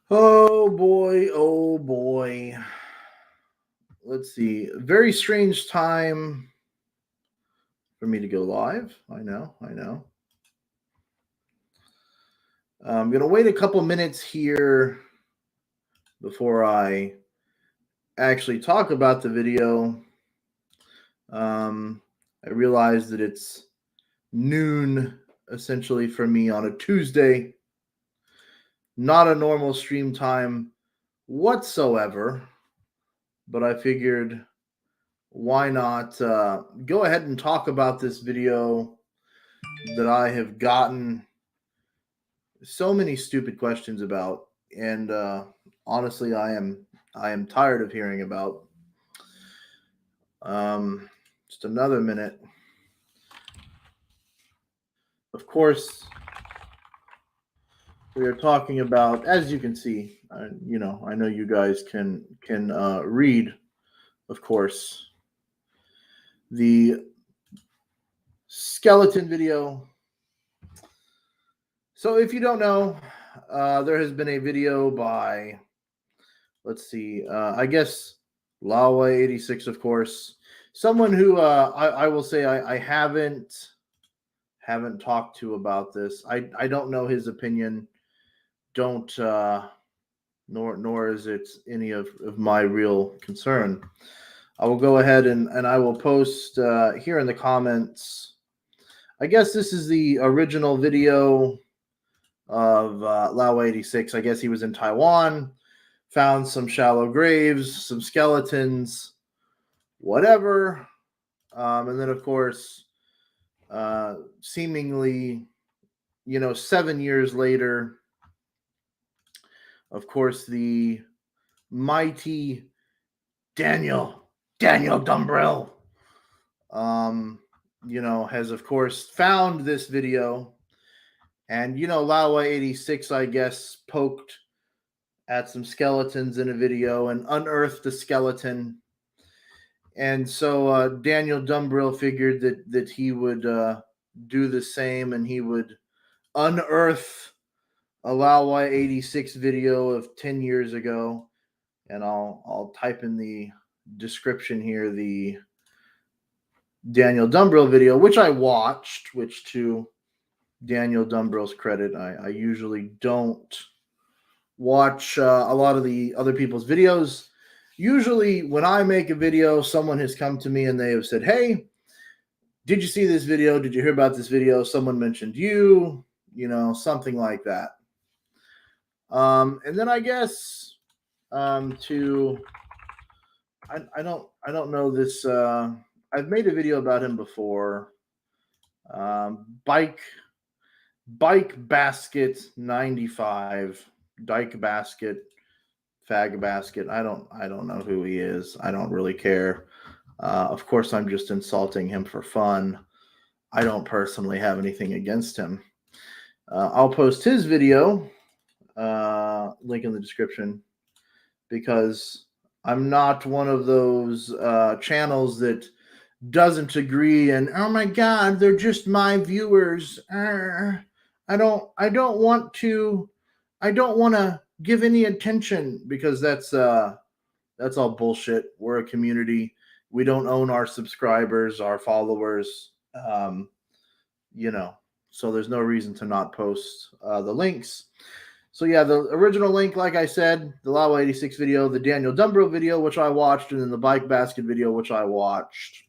Oh boy, oh boy. Let's see. Very strange time for me to go live. I know. I'm going to wait a couple minutes here before I actually talk about the video. I realize that it's noon essentially for me on a Tuesday, not a normal stream time whatsoever, but I figured why not go ahead and talk about this video that I have gotten so many stupid questions about, and honestly, I am tired of hearing about. Just another minute. Of course, we are talking about, as you can see, I know you guys can read, of course, the skeleton video. So if you don't know, there has been a video by, let's see, I guess Laowhy86, of course, someone who I will say I haven't talked to about this. I don't know his opinion. Don't nor is it any of my real concern. I will go ahead and I will post here in the comments. I guess this is the original video of Laowhy86. I guess he was in Taiwan, found some shallow graves, some skeletons, whatever. And then, of course, seemingly, 7 years later, of course, the mighty Daniel Dumbrell, has, of course, found this video. And, Laowhy86, I guess, poked at some skeletons in a video and unearthed a skeleton. And so Daniel Dumbrell figured that he would do the same, and he would unearth a Laowhy86 video of 10 years ago. And I'll type in the description here the Daniel Dumbrell video, which I watched, which to Daniel Dumbrell's credit, I usually don't watch a lot of the other people's videos. Usually when I make a video, someone has come to me and they have said, hey, did you see this video? Did you hear about this video? Someone mentioned you, something like that. And then I guess I don't know this. I've made a video about him before. Bike Basket 95. Dyke Basket, Fag Basket. I don't know who he is. I don't really care. Of course, I'm just insulting him for fun. I don't personally have anything against him. I'll post his video, link in the description, because I'm not one of those channels that doesn't agree and, oh my God, they're just my viewers. I don't want to give any attention, because that's all bullshit. We're a community. We don't own our subscribers, our followers. So there's no reason to not post the links. So yeah, the original link, like I said, the Laowhy86 video, the Daniel Dumbrell video, which I watched, and then the Bike Basket video, which I watched.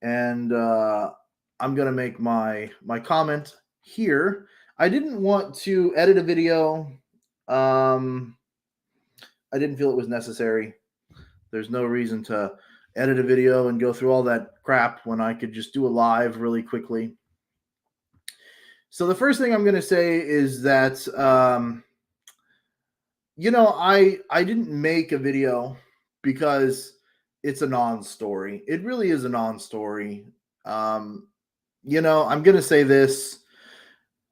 And I'm gonna make my comment here. I didn't want to edit a video. I didn't feel it was necessary. There's no reason to edit a video and go through all that crap when I could just do a live really quickly. So the first thing I'm going to say is that, I didn't make a video because it's a non-story. It really is a non-story. I'm going to say this.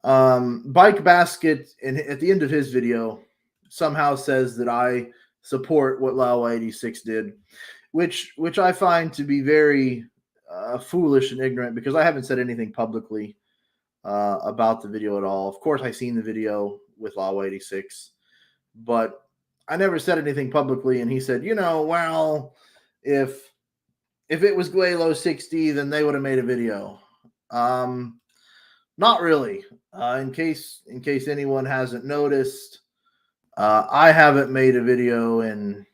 Bike Basket, and at the end of his video, somehow says that I support what Laowhy86 did, which I find to be very foolish and ignorant, because I haven't said anything publicly about the video at all. Of course, I seen the video with Laowhy86. but I never said anything publicly. And he said, well, if it was Laowhy86, then they would have made a video. Not really. In case anyone hasn't noticed, I haven't made a video in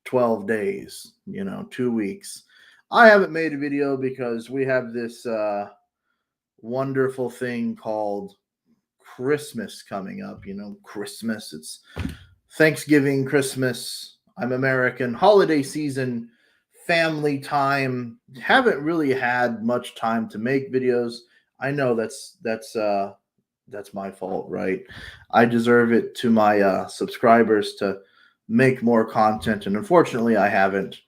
12 days, 2 weeks. I haven't made a video because we have this wonderful thing called Christmas coming up. Christmas, it's Thanksgiving, Christmas. I'm American. Holiday season, family time. Haven't really had much time to make videos. I know that's my fault, right? I deserve it to my subscribers to make more content, and unfortunately, I haven't.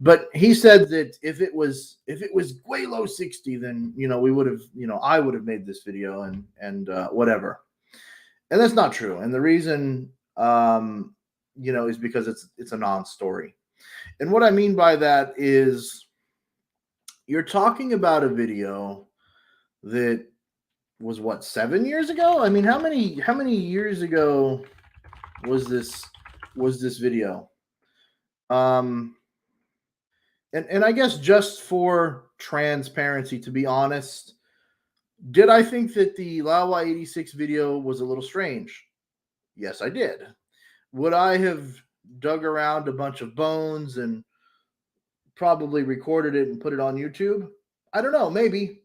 But he said that if it was Laowhy86, then we would have, I would have made this video and whatever. And that's not true. And the reason is because it's a non-story. And what I mean by that is you're talking about a video that was 7 years ago? I mean, how many years ago was this video? And I guess just for transparency, to be honest, did I think that the Laowhy86 video was a little strange? Yes, I did. Would I have dug around a bunch of bones and probably recorded it and put it on YouTube? I don't know, maybe.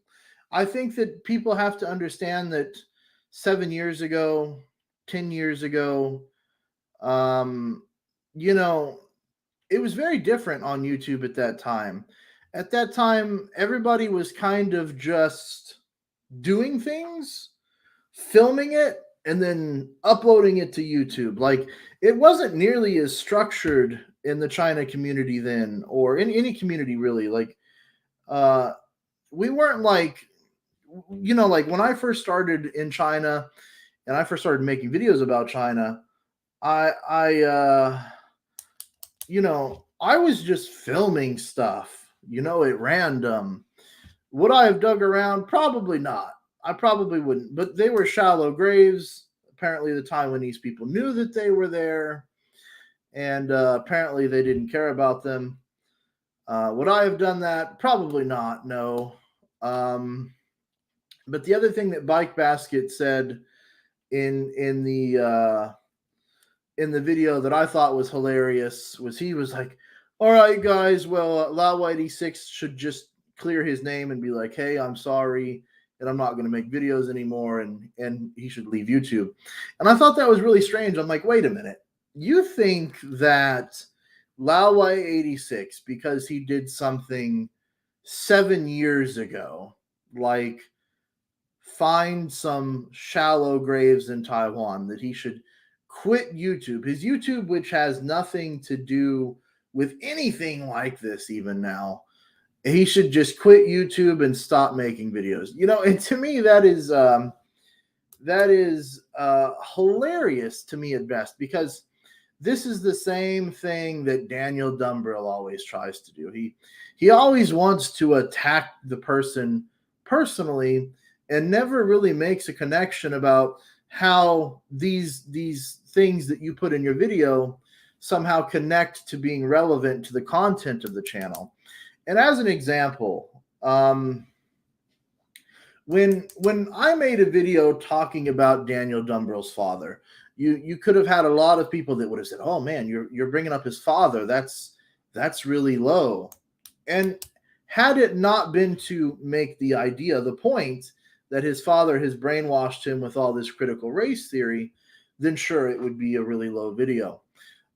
I think that people have to understand that 7 years ago, 10 years ago, it was very different on YouTube at that time. At that time, everybody was kind of just doing things, filming it, and then uploading it to YouTube. Like, it wasn't nearly as structured in the China community then, or in any community really. Like, we weren't like, like when I first started in China and I first started making videos about China, I was just filming stuff, at random. Would I have dug around? Probably not. I probably wouldn't, but they were shallow graves. Apparently the Taiwanese people knew that they were there, and apparently they didn't care about them. Would I have done that? Probably not, no. But the other thing that Bike Basket said in the video that I thought was hilarious was he was like, all right, guys, well, Laowhy86 should just clear his name and be like, hey, I'm sorry, and I'm not going to make videos anymore, and he should leave YouTube. And I thought that was really strange. I'm like, wait a minute. You think that Laowhy86, because he did something 7 years ago, like find some shallow graves in Taiwan, that he should quit YouTube, his YouTube, which has nothing to do with anything like this even now, he should just quit YouTube and stop making videos. And to me, that is hilarious to me at best, because this is the same thing that Daniel Dumbrell always tries to do. He always wants to attack the person personally and never really makes a connection about how these things that you put in your video somehow connect to being relevant to the content of the channel. And as an example, when I made a video talking about Daniel Dumbrell's father, you could have had a lot of people that would have said, "Oh man, you're bringing up his father. That's really low." And had it not been to make the point that his father has brainwashed him with all this critical race theory, then sure, it would be a really low video.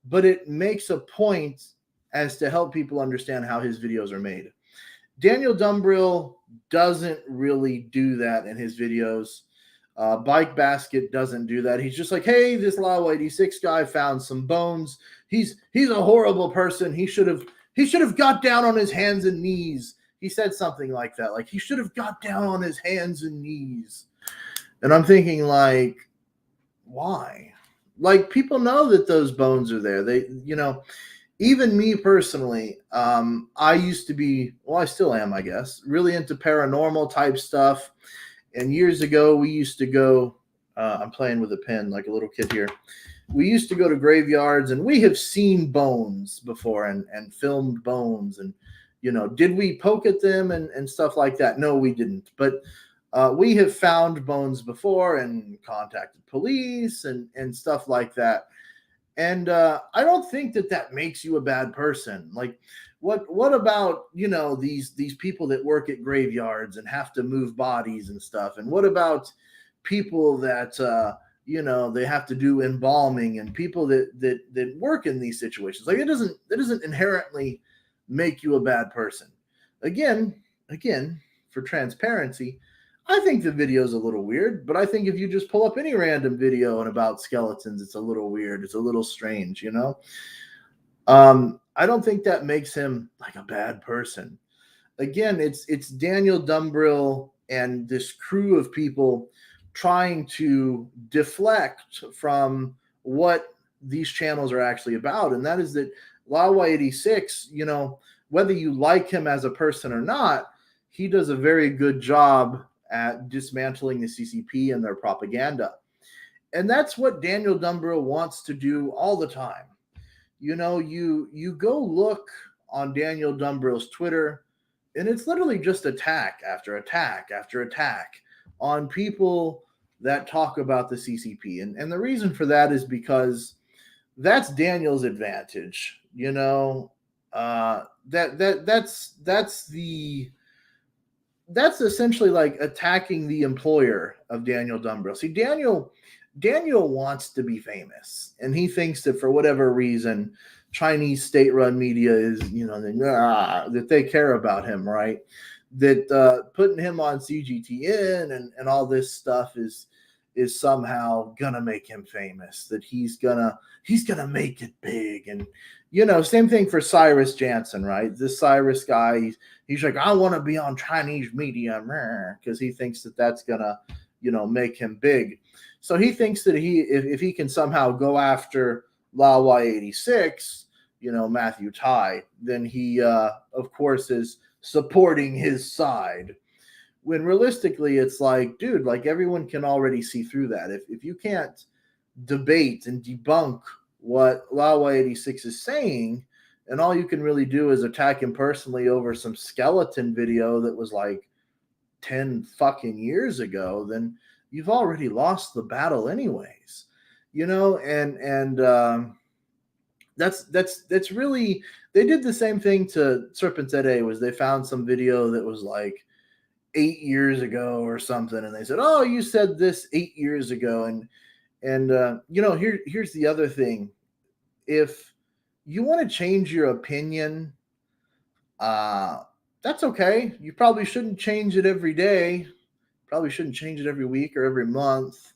But it makes a point as to help people understand how his videos are made. Daniel Dumbrell doesn't really do that in his videos. Bike Basket doesn't do that. He's just like, hey, this Laowhy86 guy found some bones. He's a horrible person. He should have got down on his hands and knees. He said something like that. Like, he should have got down on his hands and knees. And I'm thinking, like, why? Like, people know that those bones are there. They, even me personally, I used to be, well, I still am, I guess, really into paranormal type stuff. And years ago, we used to go, I'm playing with a pen like a little kid here. we used to go to graveyards, and we have seen bones before and filmed bones, and did we poke at them and stuff like that? No, we didn't. But we have found bones before and contacted police and stuff like that. And I don't think that makes you a bad person. Like, what about these people that work at graveyards and have to move bodies and stuff? And what about people that they have to do embalming, and people that work in these situations? Like, it doesn't inherently make you a bad person. Again, for transparency, I think the video is a little weird, but I think if you just pull up any random video and about skeletons, it's a little weird. It's a little strange, I don't think that makes him like a bad person. Again, it's Daniel Dumbrill and this crew of people trying to deflect from what these channels are actually about, and that is that Laowhy86, whether you like him as a person or not, he does a very good job at dismantling the CCP and their propaganda. And that's what Daniel Dumbrill wants to do all the time. You go look on Daniel Dumbrill's Twitter, and it's literally just attack after attack after attack on people that talk about the CCP. And the reason for that is because that's Daniel's advantage. That's essentially like attacking the employer of Daniel Dumbrill. See, Daniel wants to be famous, and he thinks that for whatever reason, Chinese state-run media is, that they care about him, right? That putting him on CGTN and all this stuff is somehow gonna make him famous. That he's gonna make it big. And same thing for Cyrus Jansen, right? This Cyrus guy, he's like, I want to be on Chinese media, because he thinks that that's gonna make him big. So he thinks that if he can somehow go after Laowhy86, Matthew Tai, then he of course is supporting his side. When realistically, it's like, dude, like, everyone can already see through that. If you can't debate and debunk what Laowhy86 is saying, and all you can really do is attack him personally over some skeleton video that was like 10 fucking years ago, then you've already lost the battle anyways. That's really, they did the same thing to Serpent ZA. Was they found some video that was like 8 years ago or something, and they said, oh, you said this 8 years ago. And here's the other thing. If you want to change your opinion, that's okay. You probably shouldn't change it every day. Probably shouldn't change it every week or every month.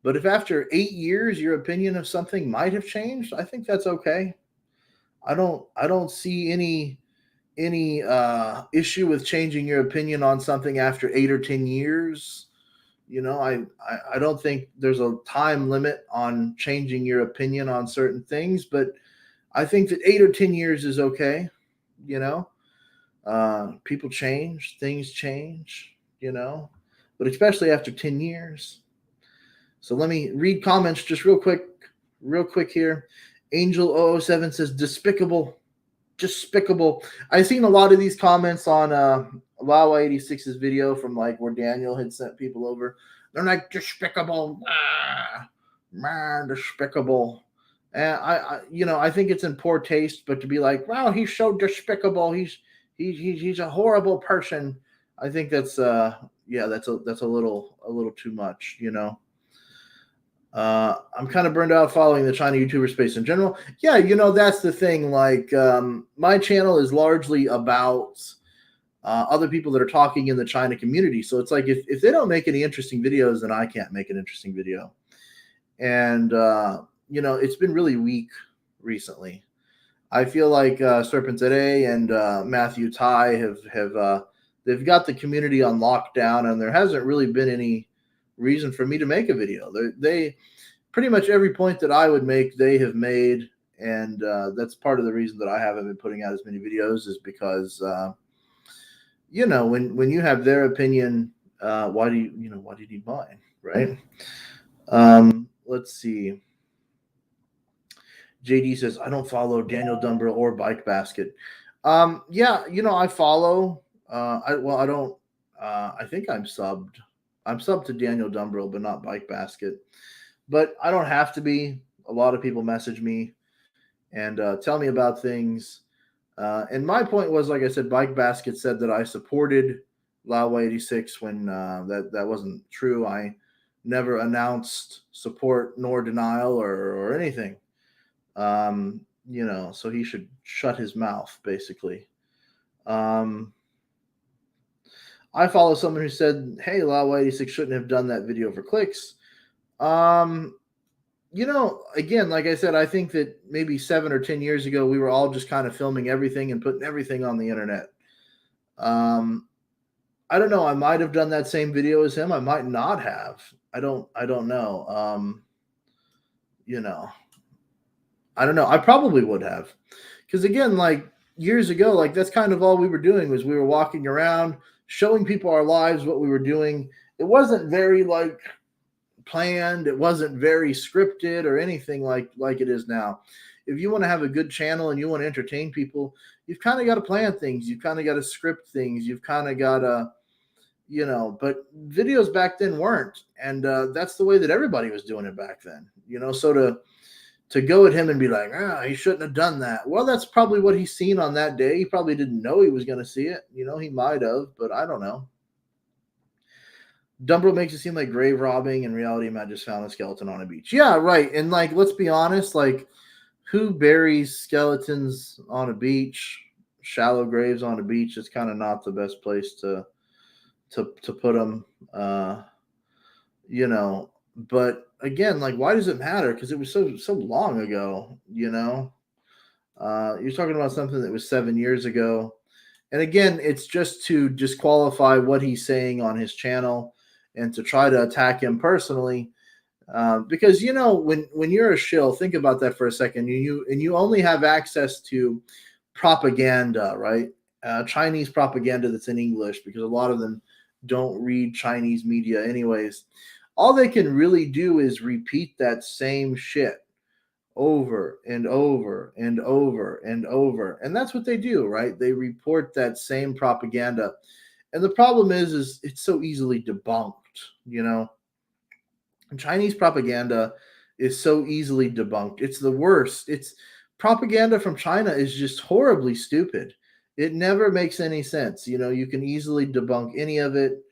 But if after 8 years your opinion of something might have changed, I think that's okay. I don't see any issue with changing your opinion on something after 8 or 10 years. I don't think there's a time limit on changing your opinion on certain things, but I think that 8 or 10 years is okay. People change, things change, but especially after 10 years. So let me read comments just real quick here. Angel007 says despicable. I've seen a lot of these comments on Laowhy86's video from like where Daniel had sent people over. They're like, despicable, man, despicable. And I think it's in poor taste, but to be like, wow, he's so despicable, he's a horrible person. I think that's that's a little too much, I'm kind of burned out following the China YouTuber space in general. Yeah, that's the thing. Like, my channel is largely about other people that are talking in the China community. So it's like, if they don't make any interesting videos, then I can't make an interesting video. And, it's been really weak recently. I feel like Serpent ZA and Matthew Tai have they've got the community on lockdown, and there hasn't really been any reason for me to make a video. They pretty much every point that I would make, they have made, and that's part of the reason that I haven't been putting out as many videos, is because when you have their opinion, why do you need mine, right? Let's see. JD says, I don't follow Daniel Dumbrell or Bike Basket. Yeah, I follow. I don't. I think I'm subbed. I'm subbed to Daniel Dumbrell, but not Bike Basket. But I don't have to be. A lot of people message me and tell me about things. And my point was, like I said, Bike Basket said that I supported Laowhy86 when that wasn't true. I never announced support nor denial or anything. So he should shut his mouth, basically. I follow someone who said, hey, Laowhy86 shouldn't have done that video for clicks. Again, like I said, I think that maybe 7 or 10 years ago, we were all just kind of filming everything and putting everything on the internet. I don't know. I might have done that same video as him. I might not have. I don't know. I don't know. I probably would have. Because again, like years ago, like that's kind of all we were doing was we were walking around, showing people our lives, what we were doing. It wasn't very like planned. It wasn't very scripted or anything like it is now. If you want to have a good channel and you want to entertain people, you've kind of got to plan things. You've kind of got to script things. You've kind of got to, but videos back then weren't. And that's the way that everybody was doing it back then, so to go at him and be like, he shouldn't have done that. Well, that's probably what he's seen on that day. He probably didn't know he was going to see it. He might have, but I don't know. Dumbrell makes it seem like grave robbing. In reality, Matt just found a skeleton on a beach. Yeah, right. And like, let's be honest, like who buries skeletons on a beach, shallow graves on a beach? It's kind of not the best place to put them, but again, like, why does it matter? Because it was so long ago, you're talking about something that was 7 years ago. And again, it's just to disqualify what he's saying on his channel and to try to attack him personally. Because, when you're a shill, think about that for a second. You only have access to propaganda, right? Chinese propaganda that's in English, because a lot of them don't read Chinese media anyways. All they can really do is repeat that same shit over and over and over and over. And that's what they do, right? They report that same propaganda. And the problem is it's so easily debunked, Chinese propaganda is so easily debunked. It's the worst. It's propaganda from China is just horribly stupid. It never makes any sense. You can easily debunk any of it.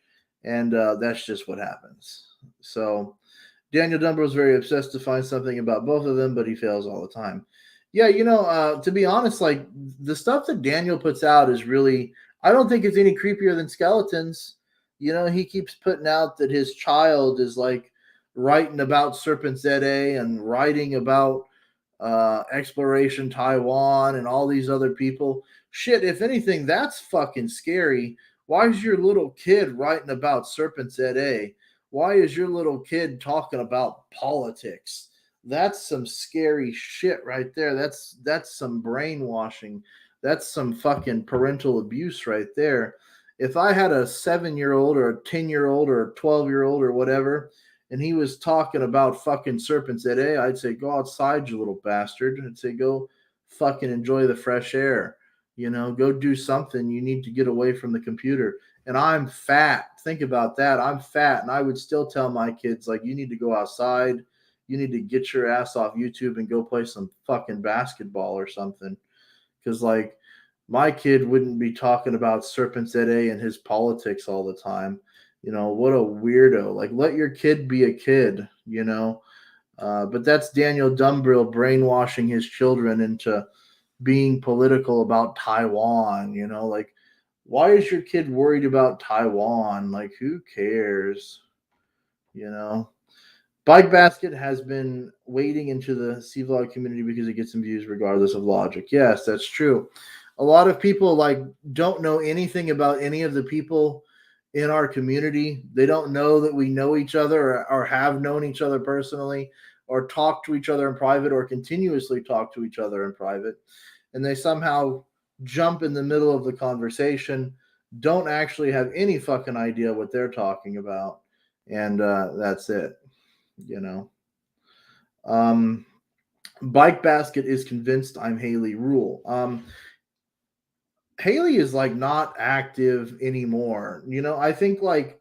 And that's just what happens. So Daniel Dumbrell is very obsessed to find something about both of them, but he fails all the time. Yeah, to be honest, like the stuff that Daniel puts out is really, I don't think it's any creepier than skeletons. He keeps putting out that his child is like writing about Serpent ZA and writing about Exploration Taiwan and all these other people. Shit, if anything, that's fucking scary. Why is your little kid writing about Serpent ZA? Why is your little kid talking about politics? That's some scary shit right there. That's some brainwashing. That's some fucking parental abuse right there. If I had a 7-year-old or a 10-year-old or a 12-year-old or whatever, and he was talking about fucking Serpent ZA, I'd say, go outside, you little bastard. I'd say, go fucking enjoy the fresh air. Go do something. You need to get away from the computer. And I'm fat. Think about that. I'm fat. And I would still tell my kids, like, you need to go outside. You need to get your ass off YouTube and go play some fucking basketball or something. Because, like, my kid wouldn't be talking about Serpent ZA and his politics all the time. What a weirdo. Like, let your kid be a kid, But that's Daniel Dumbrell brainwashing his children into being political about Taiwan, like, why is your kid worried about Taiwan? Like, who cares? Bike Basket has been wading into the C-Vlog community because it gets some views regardless of logic. Yes, that's true. A lot of people like don't know anything about any of the people in our community. They don't know that we know each other or have known each other personally or talk to each other in private or continuously talk to each other in private. And they somehow jump in the middle of the conversation, don't actually have any fucking idea what they're talking about. And that's it, Bike Basket is convinced I'm Haley Rule. Haley is like not active anymore. I think like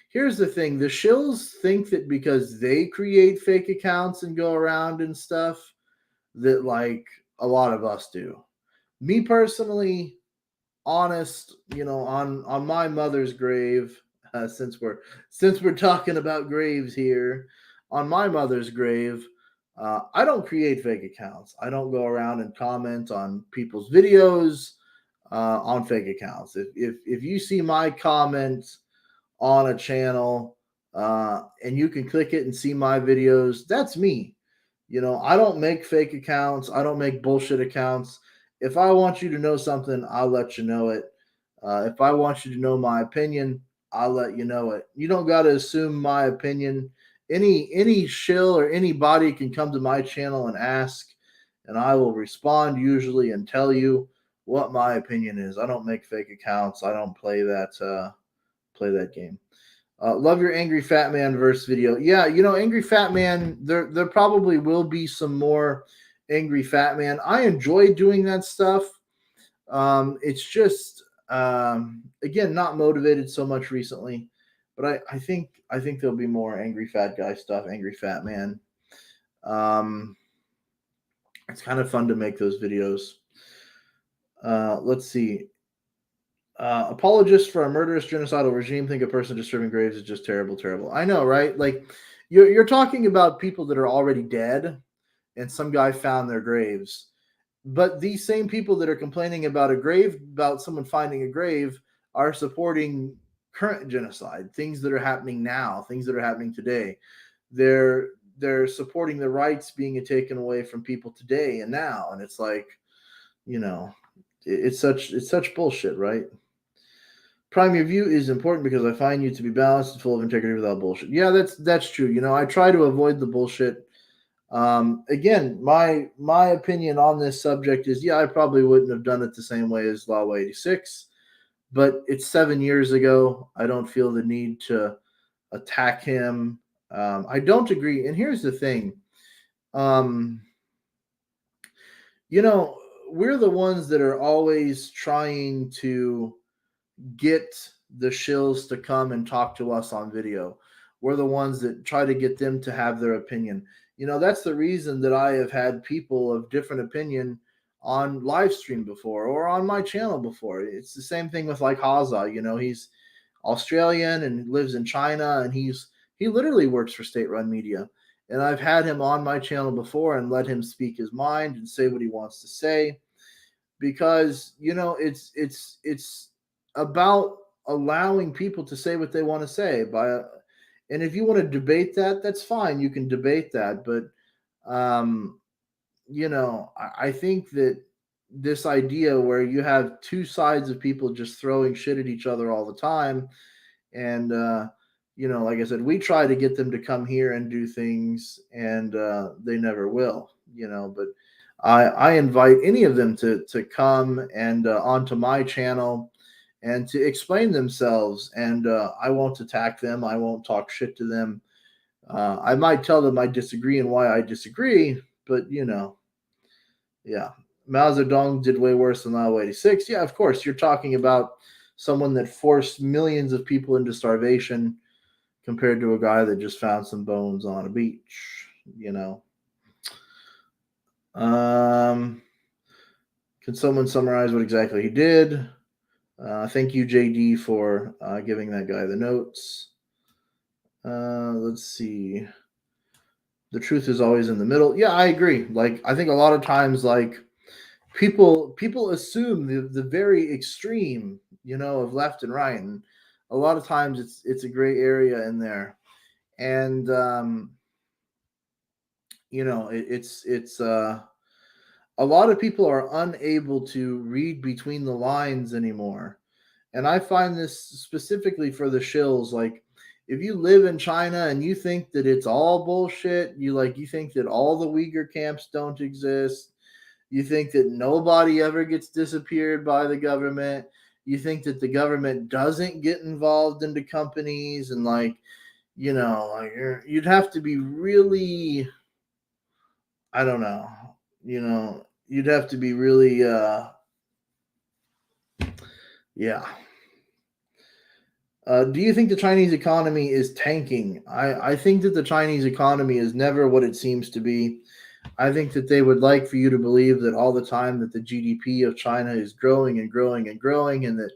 here's the thing: the shills think that because they create fake accounts and go around and stuff, that like a lot of us do. Me personally, honest, on my mother's grave, since we're talking about graves here, on my mother's grave, I don't create fake accounts. I don't go around and comment on people's videos on fake accounts. If you see my comments on a channel and you can click it and see my videos, that's me. I don't make fake accounts. I don't make bullshit accounts. If I want you to know something, I'll let you know it. If I want you to know my opinion, I'll let you know it. You don't got to assume my opinion. Any shill or anybody can come to my channel and ask, and I will respond usually and tell you what my opinion is. I don't make fake accounts. I don't play that game. Love your Angry Fat Man verse video. Yeah, Angry Fat Man, there probably will be some more Angry Fat Man. I enjoy doing that stuff. It's just again not motivated so much recently, but I think there'll be more Angry Fat Guy stuff, Angry Fat Man. It's kind of fun to make those videos. Let's see. Apologists for a murderous genocidal regime think a person disturbing graves is just terrible, terrible. I know, right? Like you're talking about people that are already dead, and some guy found their graves. But these same people that are complaining about someone finding a grave, are supporting current genocide, things that are happening now, things that are happening today. They're supporting the rights being taken away from people today and now, and it's like, it's such bullshit, right? Prime, your view is important because I find you to be balanced and full of integrity without bullshit. Yeah, that's true. I try to avoid the bullshit. Again, my opinion on this subject is, yeah, I probably wouldn't have done it the same way as Laowhy86, but it's 7 years ago. I don't feel the need to attack him. I don't agree. And here's the thing. We're the ones that are always trying to get the shills to come and talk to us on video. We're the ones that try to get them to have their opinion. That's the reason that I have had people of different opinion on live stream before or on my channel before. It's the same thing with like Haza. He's Australian and lives in China, and he literally works for state-run media. And I've had him on my channel before and let him speak his mind and say what he wants to say, because it's about allowing people to say what they want to say and if you want to debate that, that's fine. You can debate that. But, I think that this idea where you have two sides of people just throwing shit at each other all the time. And, like I said, we try to get them to come here and do things, and they never will, but I invite any of them to come and onto my channel and to explain themselves. And I won't attack them. I won't talk shit to them. I might tell them I disagree and why I disagree, but yeah. Mao Zedong did way worse than Laowhy86. Yeah, of course. You're talking about someone that forced millions of people into starvation compared to a guy that just found some bones on a beach, Can someone summarize what exactly he did? Thank you, JD, for giving that guy the notes. Let's see. The truth is always in the middle. Yeah, I agree. Like, I think a lot of times, like, people assume the very extreme, of left and right, and a lot of times it's a gray area in there. And it's a lot of people are unable to read between the lines anymore. And I find this specifically for the shills. Like, if you live in China and you think that it's all bullshit, you think that all the Uyghur camps don't exist, you think that nobody ever gets disappeared by the government, you think that the government doesn't get involved into companies, and you'd have to be really, I don't know. you'd have to be really, yeah. Do you think the Chinese economy is tanking? I think that the Chinese economy is never what it seems to be. I think that they would like for you to believe that all the time that the GDP of China is growing and growing and growing, and that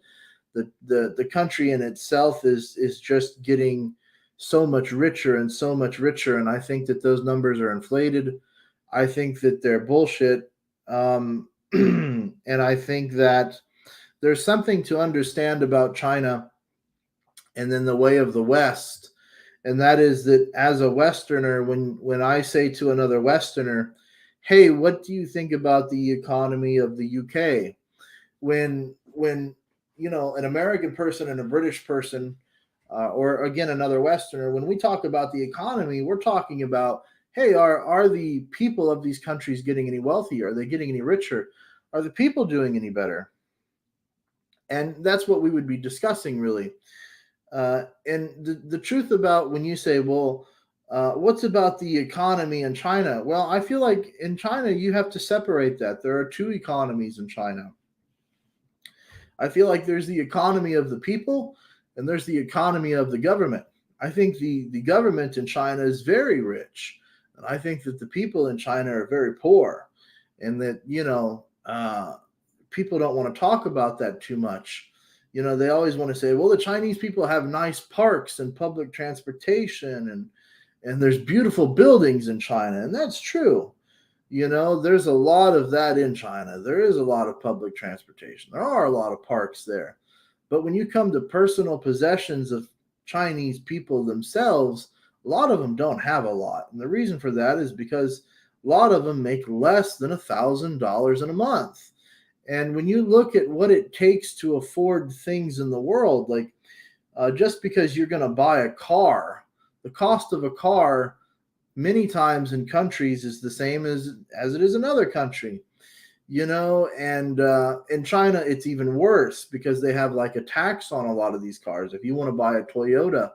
the country in itself is just getting so much richer and so much richer. And I think that those numbers are inflated. I think that they're bullshit. And I think that there's something to understand about China and then the way of the West. And that is that as a Westerner, when I say to another Westerner, hey, what do you think about the economy of the UK? When an American person and a British person, or again another Westerner, when we talk about the economy, we're talking about, hey, are the people of these countries getting any wealthier? Are they getting any richer? Are the people doing any better? And that's what we would be discussing, really. And the truth about when you say, well, what's about the economy in China? Well, I feel like in China, you have to separate that. There are two economies in China. I feel like there's the economy of the people and there's the economy of the government. I think the government in China is very rich. And I think that the people in China are very poor. And that, people don't want to talk about that too much. They always want to say, well, the Chinese people have nice parks and public transportation, and there's beautiful buildings in China. And that's true. There's a lot of that in China. There is a lot of public transportation. There are a lot of parks there. But when you come to personal possessions of Chinese people themselves, a lot of them don't have a lot. And the reason for that is because a lot of them make less than $1,000 in a month. And when you look at what it takes to afford things in the world, like just because you're going to buy a car, the cost of a car many times in countries is the same as it is in other country, and in China, it's even worse because they have like a tax on a lot of these cars. If you want to buy a Toyota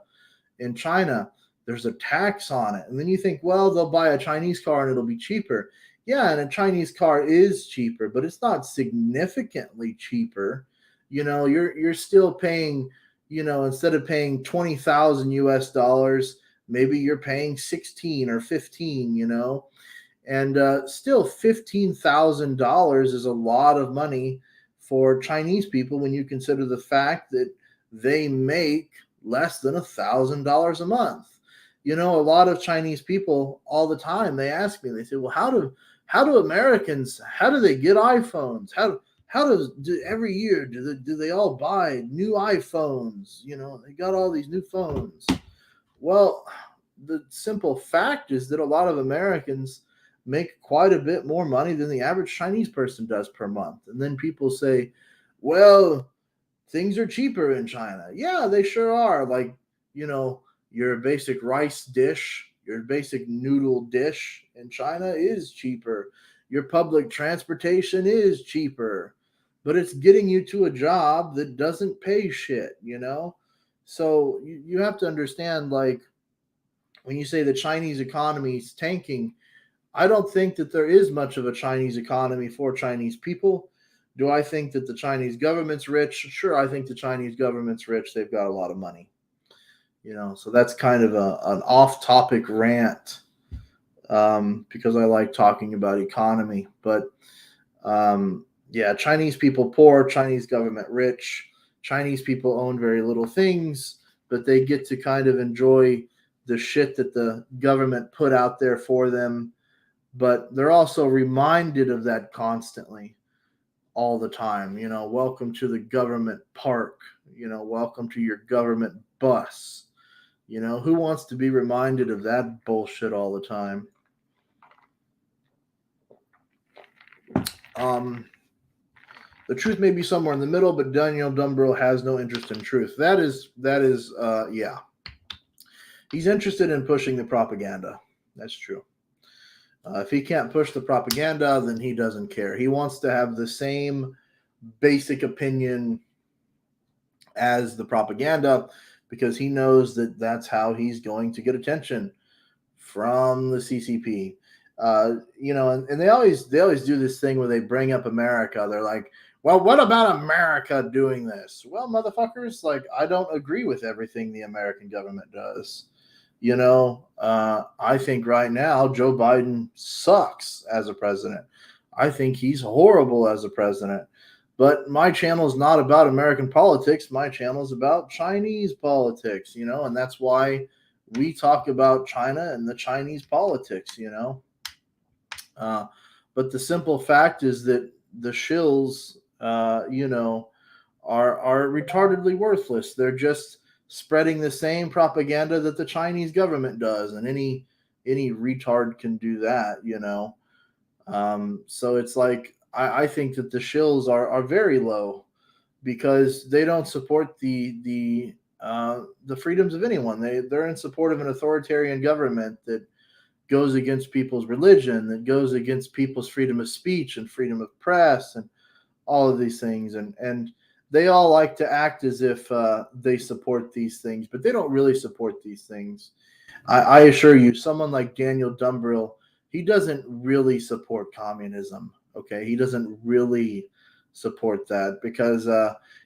in China, there's a tax on it. And then you think, well, they'll buy a Chinese car and it'll be cheaper. Yeah, and a Chinese car is cheaper, but it's not significantly cheaper. You're still paying, instead of paying 20,000 US dollars, maybe you're paying 16 or 15, and still $15,000 is a lot of money for Chinese people when you consider the fact that they make less than $1,000 a month. A lot of Chinese people all the time, they ask me, they say, well, how do Americans, how do they get iPhones? Every year do they all buy new iPhones? They got all these new phones. Well, the simple fact is that a lot of Americans make quite a bit more money than the average Chinese person does per month. And then people say, well, things are cheaper in China. Yeah, they sure are. Like, your basic rice dish, your basic noodle dish in China is cheaper. Your public transportation is cheaper, but it's getting you to a job that doesn't pay shit, So you have to understand, like, when you say the Chinese economy is tanking, I don't think that there is much of a Chinese economy for Chinese people. Do I think that the Chinese government's rich? Sure, I think the Chinese government's rich. They've got a lot of money. So that's kind of an off-topic rant because I like talking about economy. But yeah, Chinese people poor, Chinese government rich. Chinese people own very little things, but they get to kind of enjoy the shit that the government put out there for them. But they're also reminded of that constantly all the time. Welcome to the government park. Welcome to your government bus. Who wants to be reminded of that bullshit all the time? The truth may be somewhere in the middle, but Daniel Dumbrell has no interest in truth. That is, yeah. He's interested in pushing the propaganda. That's true. If he can't push the propaganda, then he doesn't care. He wants to have the same basic opinion as the propaganda because he knows that that's how he's going to get attention from the CCP. And they always do this thing where they bring up America. They're like, well, what about America doing this? Well, motherfuckers, like, I don't agree with everything the American government does. I think right now Joe Biden sucks as a president. I think he's horrible as a president. But my channel is not about American politics. My channel is about Chinese politics, and that's why we talk about China and the Chinese politics, But the simple fact is that the shills, are retardedly worthless. They're just spreading the same propaganda that the Chinese government does, and any retard can do that, So it's like I think that the shills are very low because they don't support the freedoms of anyone. They're in support of an authoritarian government that goes against people's religion, that goes against people's freedom of speech and freedom of press and all of these things. And they all like to act as if they support these things, but they don't really support these things. I assure you, someone like Daniel Dumbrell, he doesn't really support communism. Okay, he doesn't really support that because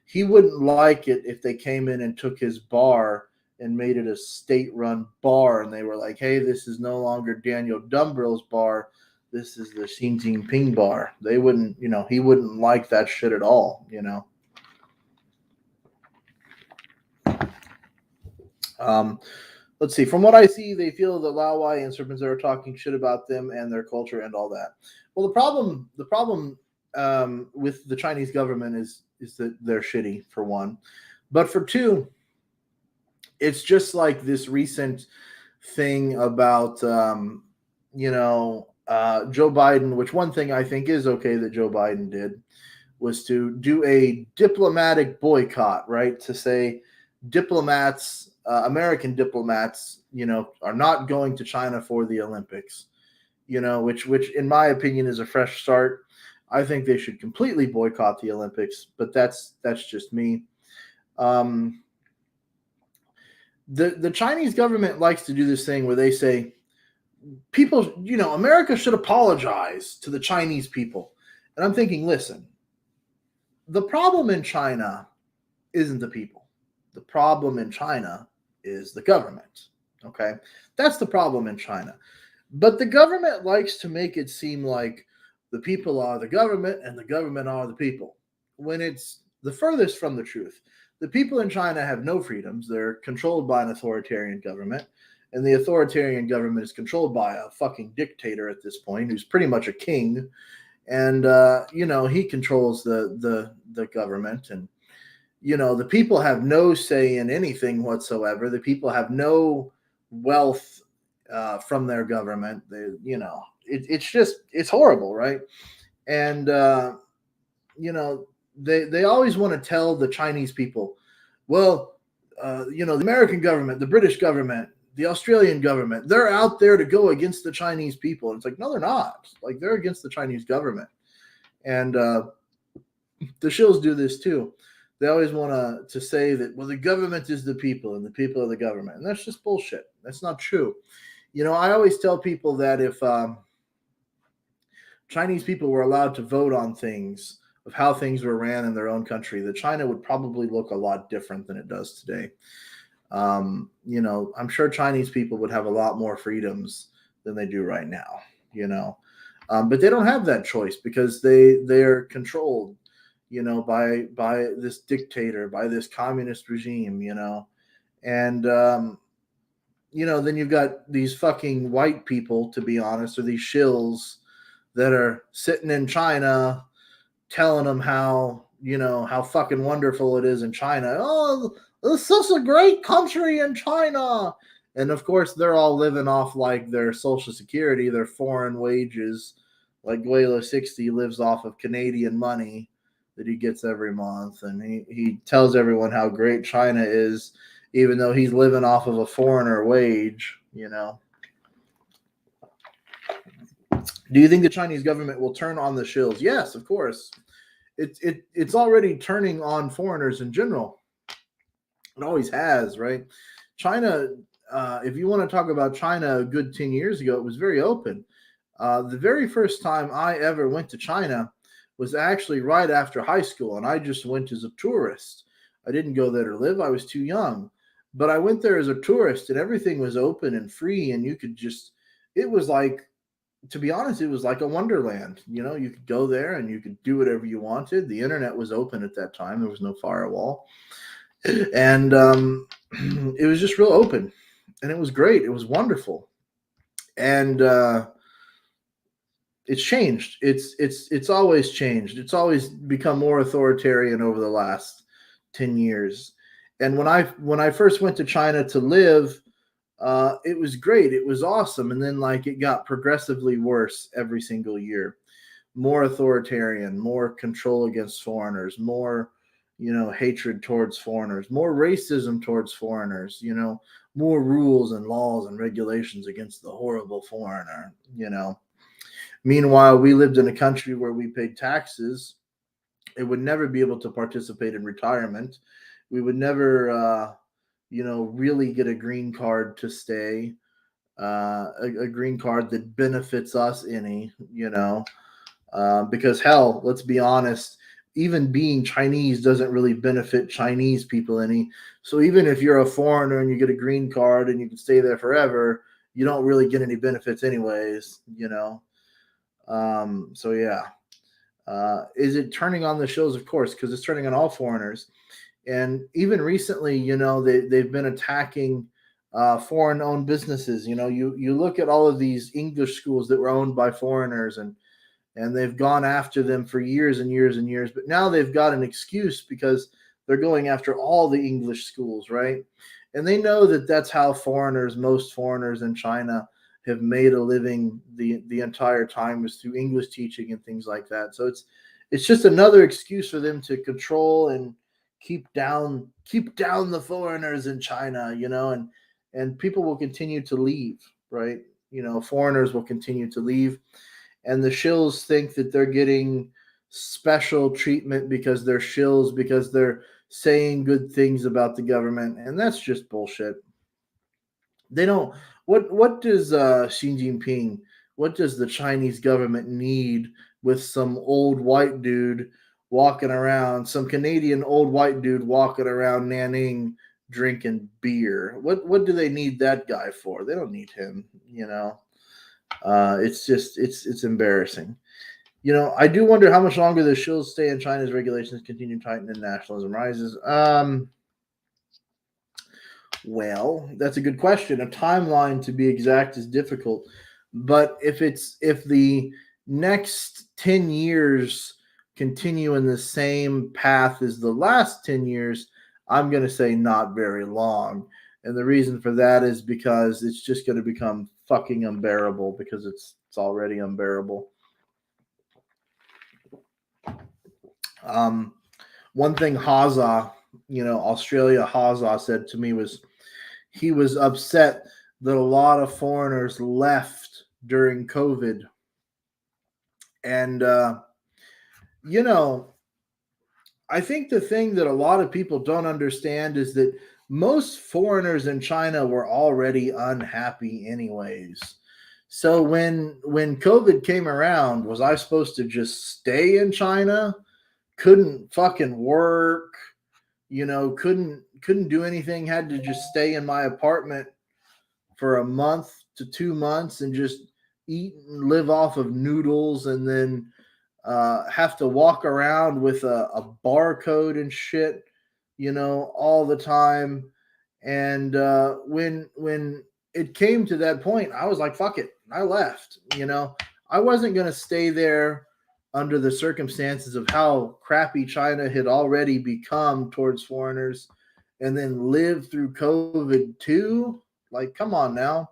he wouldn't like it if they came in and took his bar and made it a state-run bar, and they were like, "Hey, this is no longer Daniel Dumbrell's bar. This is the Xi Jinping bar." They wouldn't, he wouldn't like that shit at all, Let's see. From what I see, they feel that Laowhy and Serpents are talking shit about them and their culture and all that. Well, the problem with the Chinese government is that they're shitty, for one, but for two, it's just like this recent thing about Joe Biden. Which one thing I think is okay that Joe Biden did was to do a diplomatic boycott, right? To say diplomats. American diplomats, are not going to China for the Olympics, which in my opinion is a fresh start. I think they should completely boycott the Olympics, but that's just me. The Chinese government likes to do this thing where they say people, America should apologize to the Chinese people. And I'm thinking, listen, the problem in China isn't the people. The problem in China is the government. Okay, that's the problem in China. But the government likes to make it seem like the people are the government and the government are the people, when it's the furthest from the truth. The people in China have no freedoms. They're controlled by an authoritarian government, and the authoritarian government is controlled by a fucking dictator at this point, who's pretty much a king, and he controls the government. And the people have no say in anything whatsoever. The people have no wealth from their government. It's horrible, right? And they always want to tell the Chinese people, well, the American government, the British government, the Australian government, they're out there to go against the Chinese people. And it's like, no, they're not. Like, they're against the Chinese government. And the shills do this too. They always want to say that, well, the government is the people and the people are the government. And that's just bullshit. That's not true. I always tell people that if Chinese people were allowed to vote on things, of how things were ran in their own country, that China would probably look a lot different than it does today. I'm sure Chinese people would have a lot more freedoms than they do right now, but they don't have that choice because they're controlled, by this dictator, by this communist regime, and then you've got these fucking white people, to be honest, or these shills that are sitting in China telling them how fucking wonderful it is in China. Oh, this is a great country in China. And of course, they're all living off like their Social Security, their foreign wages. Like Laowhy86 lives off of Canadian money that he gets every month. And he tells everyone how great China is, even though he's living off of a foreigner wage, Do you think the Chinese government will turn on the shills? Yes, of course. It's already turning on foreigners in general. It always has, right? China, if you want to talk about China a good 10 years ago, it was very open. The very first time I ever went to China was actually right after high school, and I just went as a tourist. I didn't go there to live. I was too young. But I went there as a tourist, and everything was open and free, and you could just, it was like, to be honest, it was like a wonderland. You could go there and you could do whatever you wanted. The internet was open at that time. There was no firewall. And it was just real open, and it was great. It was wonderful. And it's changed. It's always changed. It's always become more authoritarian over the last 10 years. And when I first went to China to live, it was great. It was awesome. And then it got progressively worse every single year. More authoritarian, more control against foreigners, more, hatred towards foreigners, more racism towards foreigners, more rules and laws and regulations against the horrible foreigner. Meanwhile, we lived in a country where we paid taxes. It would never be able to participate in retirement. We would never, really get a green card to stay, a green card that benefits us any, because hell, let's be honest, even being Chinese doesn't really benefit Chinese people any. So even if you're a foreigner and you get a green card and you can stay there forever, you don't really get any benefits anyways, So yeah. Is it turning on the shills? Of course, because it's turning on all foreigners. And even recently, they've been attacking foreign-owned businesses. You look at all of these English schools that were owned by foreigners, and they've gone after them for years and years and years. But now they've got an excuse because they're going after all the English schools, right? And they know that that's how most foreigners in China have made a living the entire time, was through English teaching and things like that. So it's just another excuse for them to control and keep down the foreigners in China, and people will continue to leave, right? Foreigners will continue to leave, and the shills think that they're getting special treatment because they're shills, because they're saying good things about the government, and that's just bullshit. They don't. What does Xi Jinping? What does the Chinese government need with some old white dude walking around, some Canadian old white dude walking around Nanning drinking beer? What do they need that guy for? They don't need him. It's just it's embarrassing. I do wonder how much longer the shills stay in China's regulations continue to tighten and nationalism rises. Well, that's a good question. A timeline, to be exact, is difficult. But if the next 10 years continue in the same path as the last 10 years, I'm going to say not very long. And the reason for that is because it's just going to become fucking unbearable, because it's already unbearable. One thing Haza, Australia Haza, said to me was he was upset that a lot of foreigners left during COVID. And, I think the thing that a lot of people don't understand is that most foreigners in China were already unhappy anyways. So when COVID came around, was I supposed to just stay in China? Couldn't fucking work, couldn't do anything, had to just stay in my apartment for a month to 2 months and just eat and live off of noodles, and then have to walk around with a barcode and shit, all the time. And when it came to that point, I was like, fuck it. I left. I wasn't going to stay there under the circumstances of how crappy China had already become towards foreigners, and then live through COVID too. Like, come on now.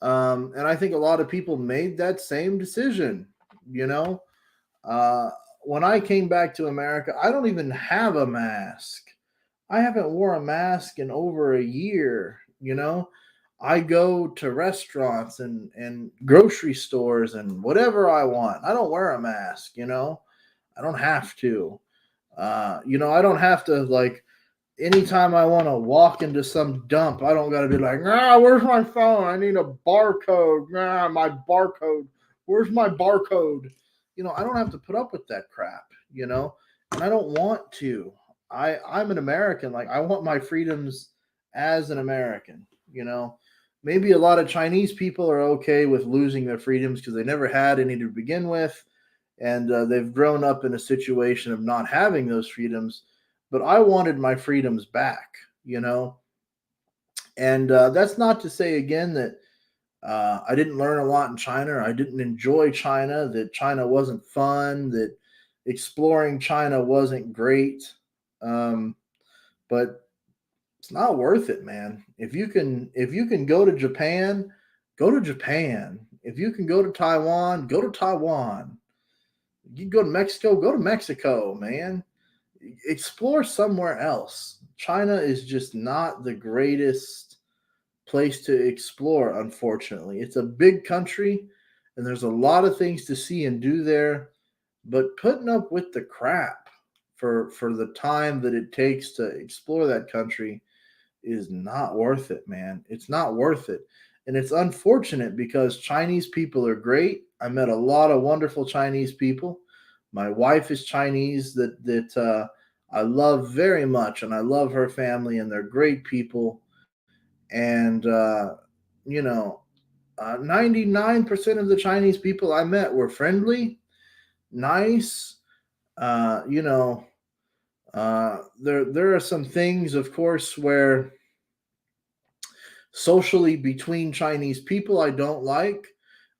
And I think a lot of people made that same decision. When I came back to America, I don't even have a mask. I haven't worn a mask in over a year. I go to restaurants and grocery stores and whatever I want. I don't wear a mask, I don't have to. I don't have to, anytime I want to walk into some dump, I don't got to be like, where's my phone? I need a barcode. My barcode Where's my barcode? I don't have to put up with that crap, and I don't want to. I'm an American. Like, I want my freedoms as an American, Maybe a lot of Chinese people are okay with losing their freedoms because they never had any to begin with, and they've grown up in a situation of not having those freedoms. But I wanted my freedoms back, And that's not to say, again, that I didn't learn a lot in China. I didn't enjoy China, that China wasn't fun, that exploring China wasn't great. But it's not worth it, man. If you can go to Japan, go to Japan. If you can go to Taiwan, go to Taiwan. You can go to Mexico, go to Mexico, man. Explore somewhere else. China is just not the greatest place to explore, unfortunately. It's a big country and there's a lot of things to see and do there, but putting up with the crap for the time that it takes to explore that country is not worth it, man. It's not worth it. And it's unfortunate because Chinese people are great. I met a lot of wonderful Chinese people. My wife is Chinese that I love very much, and I love her family, and they're great people. And 99% of the Chinese people I met were friendly, nice. There are some things, of course, where socially between Chinese people I don't like.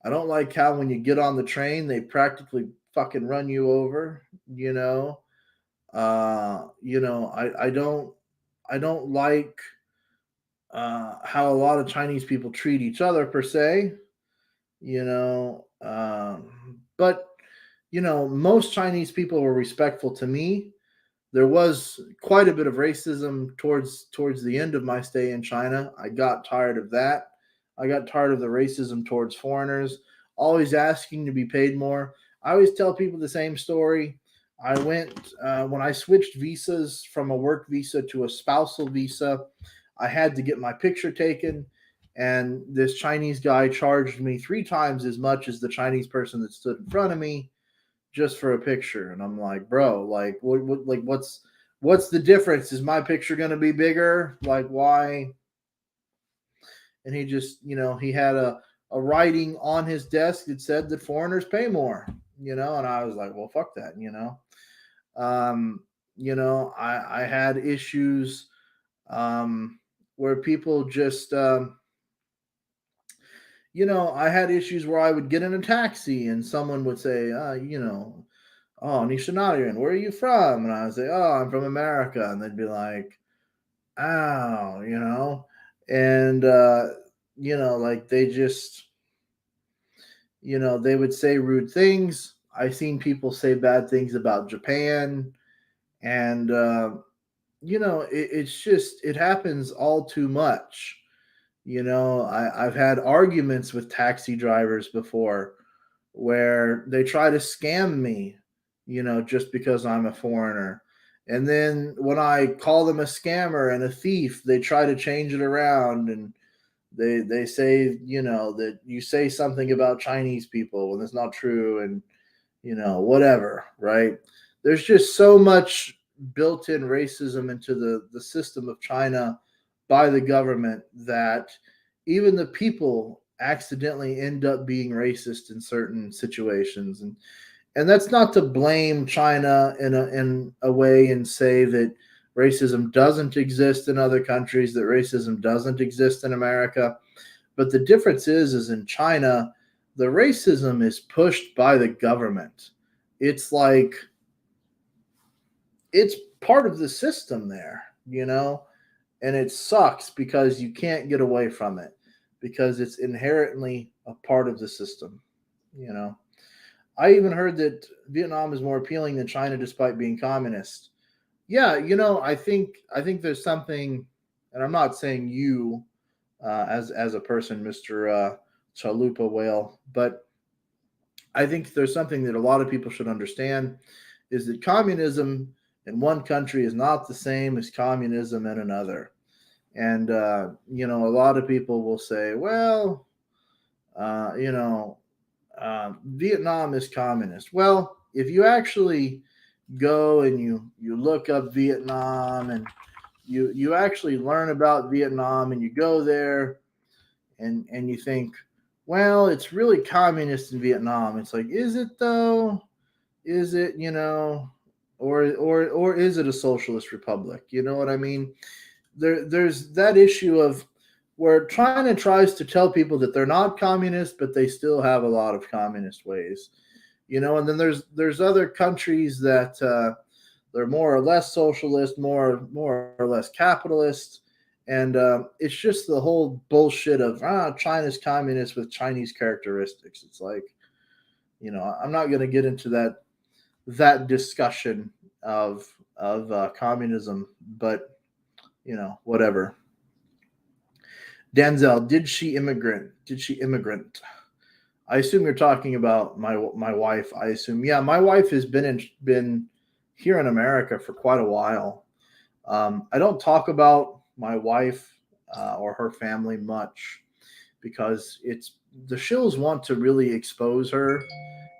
I don't like how when you get on the train they practically fucking run you over. I don't like how a lot of Chinese people treat each other per se. But most Chinese people were respectful to me. There was quite a bit of racism towards the end of my stay in China. I got tired of that. I got tired of the racism towards foreigners, always asking to be paid more. I always tell people the same story. I went when I switched visas from a work visa to a spousal visa. I had to get my picture taken, and this Chinese guy charged me 3 times as much as the Chinese person that stood in front of me just for a picture. And I'm like, bro, like what's the difference? Is my picture going to be bigger? Like, why? And he just, he had a writing on his desk that said that foreigners pay more, and I was like, well, fuck that. I had issues where people just I had issues where I would get in a taxi and someone would say, oh, Nishinarian, where are you from? And I would say, oh, I'm from America. And they'd be like, oh, and, like they just, they would say rude things. I've seen people say bad things about Japan. And, it's just, it happens all too much. I've had arguments with taxi drivers before where they try to scam me, just because I'm a foreigner. And then when I call them a scammer and a thief, they try to change it around, and they say, that you say something about Chinese people when it's not true, and whatever, right? There's just so much built-in racism into the system of China by the government that even the people accidentally end up being racist in certain situations. And that's not to blame China in a way and say that racism doesn't exist in other countries, that racism doesn't exist in America. But the difference is in China, the racism is pushed by the government. It's like, it's part of the system there, and it sucks because you can't get away from it because it's inherently a part of the system. I even heard that Vietnam is more appealing than China despite being communist. Yeah, I think there's something, and I'm not saying you as a person, Mr. Chalupa Whale, but I think there's something that a lot of people should understand is that communism in one country is not the same as communism in another. And, a lot of people will say, well, Vietnam is communist. Well, if you actually go and you look up Vietnam and you actually learn about Vietnam and you go there and you think, well, it's really communist in Vietnam. It's like, is it though? Is it, or is it a socialist republic? You know what I mean? There's that issue of where China tries to tell people that they're not communist, but they still have a lot of communist ways. And then there's other countries that they're more or less socialist, more or less capitalist, and it's just the whole bullshit of China's communist with Chinese characteristics. It's like, I'm not going to get into that discussion of communism, but whatever. Denzel, did she immigrant? I assume you're talking about my wife. I assume, yeah, my wife has been here in America for quite a while. I don't talk about my wife or her family much because the shills want to really expose her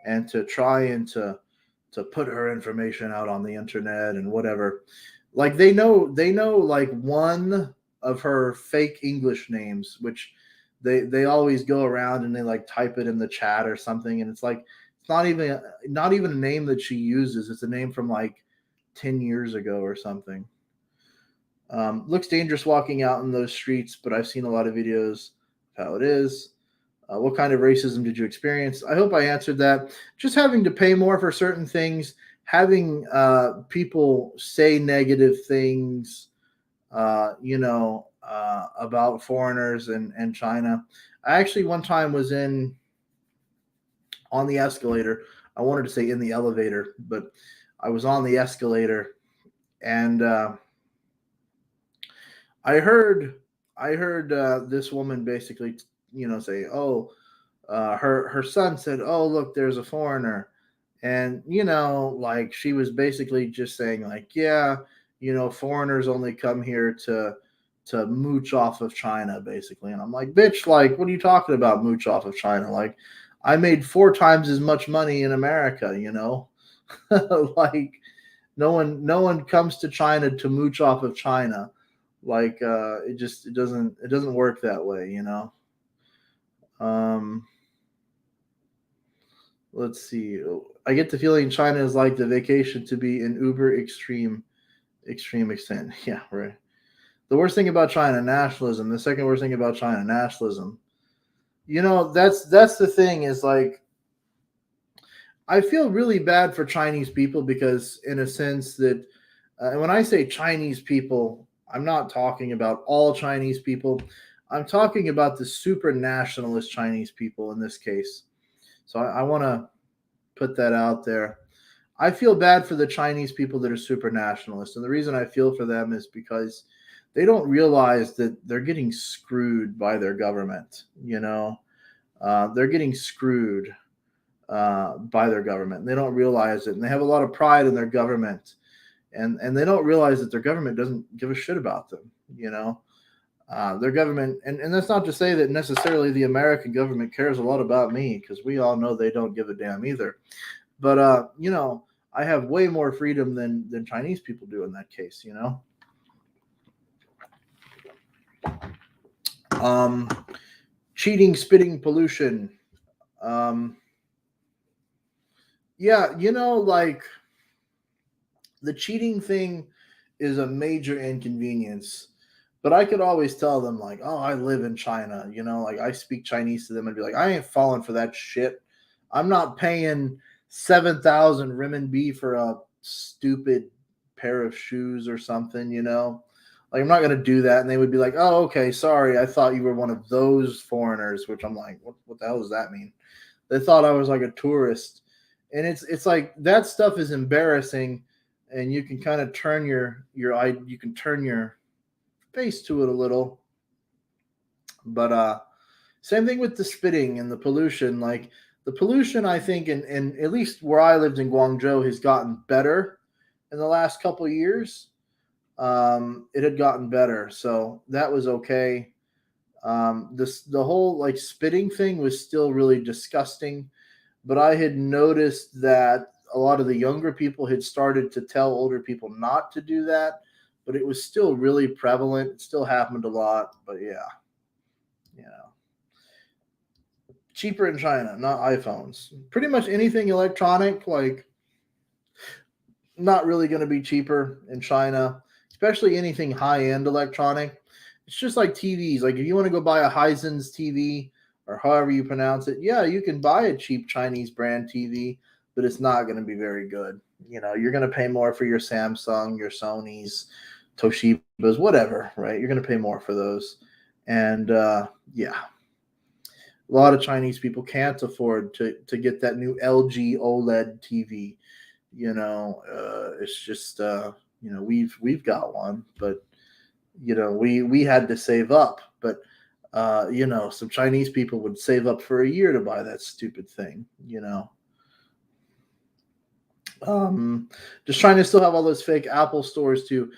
and to try and to put her information out on the internet and whatever. Like they know like one of her fake English names, which they always go around and they like type it in the chat or something, and it's like it's not even a name that she uses. It's a name from like 10 years ago or something. Looks dangerous walking out in those streets, but I've seen a lot of videos of how it is. What kind of racism did you experience? I hope I answered that. Just having to pay more for certain things, having people say negative things, about foreigners and China. I actually one time was on the escalator. I wanted to say in the elevator, but I was on the escalator, and I heard this woman basically, say, "Oh, her son said, oh, look, there's a foreigner," and like she was basically just saying, like, yeah, foreigners only come here to mooch off of China, basically. And I'm like, bitch, like, what are you talking about, mooch off of China? Like, I made 4 times as much money in America, like no one comes to China to mooch off of China. Like, it doesn't work that way, Let's see. I get the feeling China is like the vacation to be an uber extreme extent. Yeah, right. The worst thing about China, nationalism. The second worst thing about China, nationalism. That's the thing is, like, I feel really bad for Chinese people because, in a sense, that when I say Chinese people, I'm not talking about all Chinese people. I'm talking about the super nationalist Chinese people in this case. So I want to put that out there. I feel bad for the Chinese people that are super nationalists. And the reason I feel for them is because they don't realize that they're getting screwed by their government. They're getting screwed by their government. They don't realize it. And they have a lot of pride in their government. And they don't realize that their government doesn't give a shit about them. Their government, and that's not to say that necessarily the American government cares a lot about me, because we all know they don't give a damn either. But I have way more freedom than Chinese people do in that case. Cheating, spitting, pollution. Yeah, like the cheating thing is a major inconvenience. But I could always tell them, like, oh, I live in China, like I speak Chinese to them and be like, I ain't falling for that shit. I'm not paying 7,000 renminbi for a stupid pair of shoes or something, like I'm not going to do that. And they would be like, oh, okay, sorry. I thought you were one of those foreigners, which I'm like, what the hell does that mean? They thought I was like a tourist. And it's like that stuff is embarrassing, and you can kind of turn your face to it a little. But same thing with the spitting and the pollution. Like the pollution, I think, in at least where I lived in Guangzhou, has gotten better in the last couple of years. It had gotten better, so that was okay. The whole like spitting thing was still really disgusting. but I had noticed that a lot of the younger people had started to tell older people not to do that, but it was still really prevalent. It still happened a lot, but yeah, you know, cheaper in China, not iPhones. Pretty much anything electronic, like, not really going to be cheaper in China, especially anything high end electronic. It's just like TVs. Like if you want to go buy a Hisense TV or however you pronounce it, yeah, you can buy a cheap Chinese brand TV, but it's not going to be very good. You know, you're going to pay more for your Samsung, your Sony's, Toshibas, whatever, right? You're going to pay more for those. And yeah, a lot of Chinese people can't afford to get that new LG OLED TV. It's just we've got one, but we had to save up. But some Chinese people would save up for a year to buy that stupid thing. Just trying to still have all those fake Apple stores too.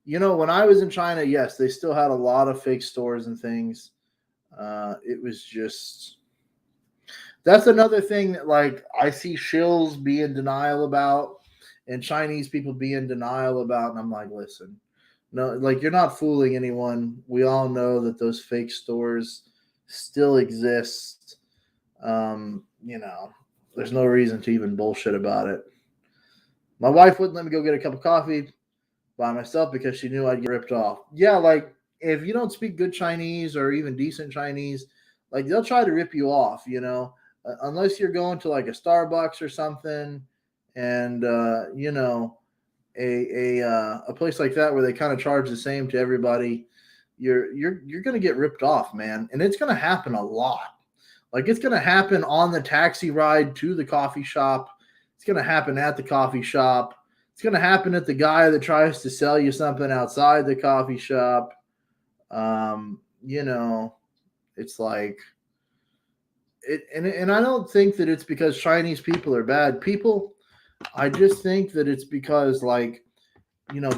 When I was in China, yes, they still had a lot of fake stores and things. It was just, that's another thing that, like, I see shills be in denial about and Chinese people be in denial about. And I'm like, listen, no, like, you're not fooling anyone. We all know that those fake stores still exist. There's no reason to even bullshit about it. My wife wouldn't let me go get a cup of coffee by myself because she knew I'd get ripped off. Yeah, like, if you don't speak good Chinese or even decent Chinese, like, they'll try to rip you off, unless you're going to like a Starbucks or something, and a place like that where they kind of charge the same to everybody. You're gonna get ripped off, man, and it's gonna happen a lot. Like, it's gonna happen on the taxi ride to the coffee shop. It's gonna happen at the coffee shop. It's going to happen at the guy that tries to sell you something outside the coffee shop. It's like, and I don't think that it's because Chinese people are bad people. I just think that it's because, like,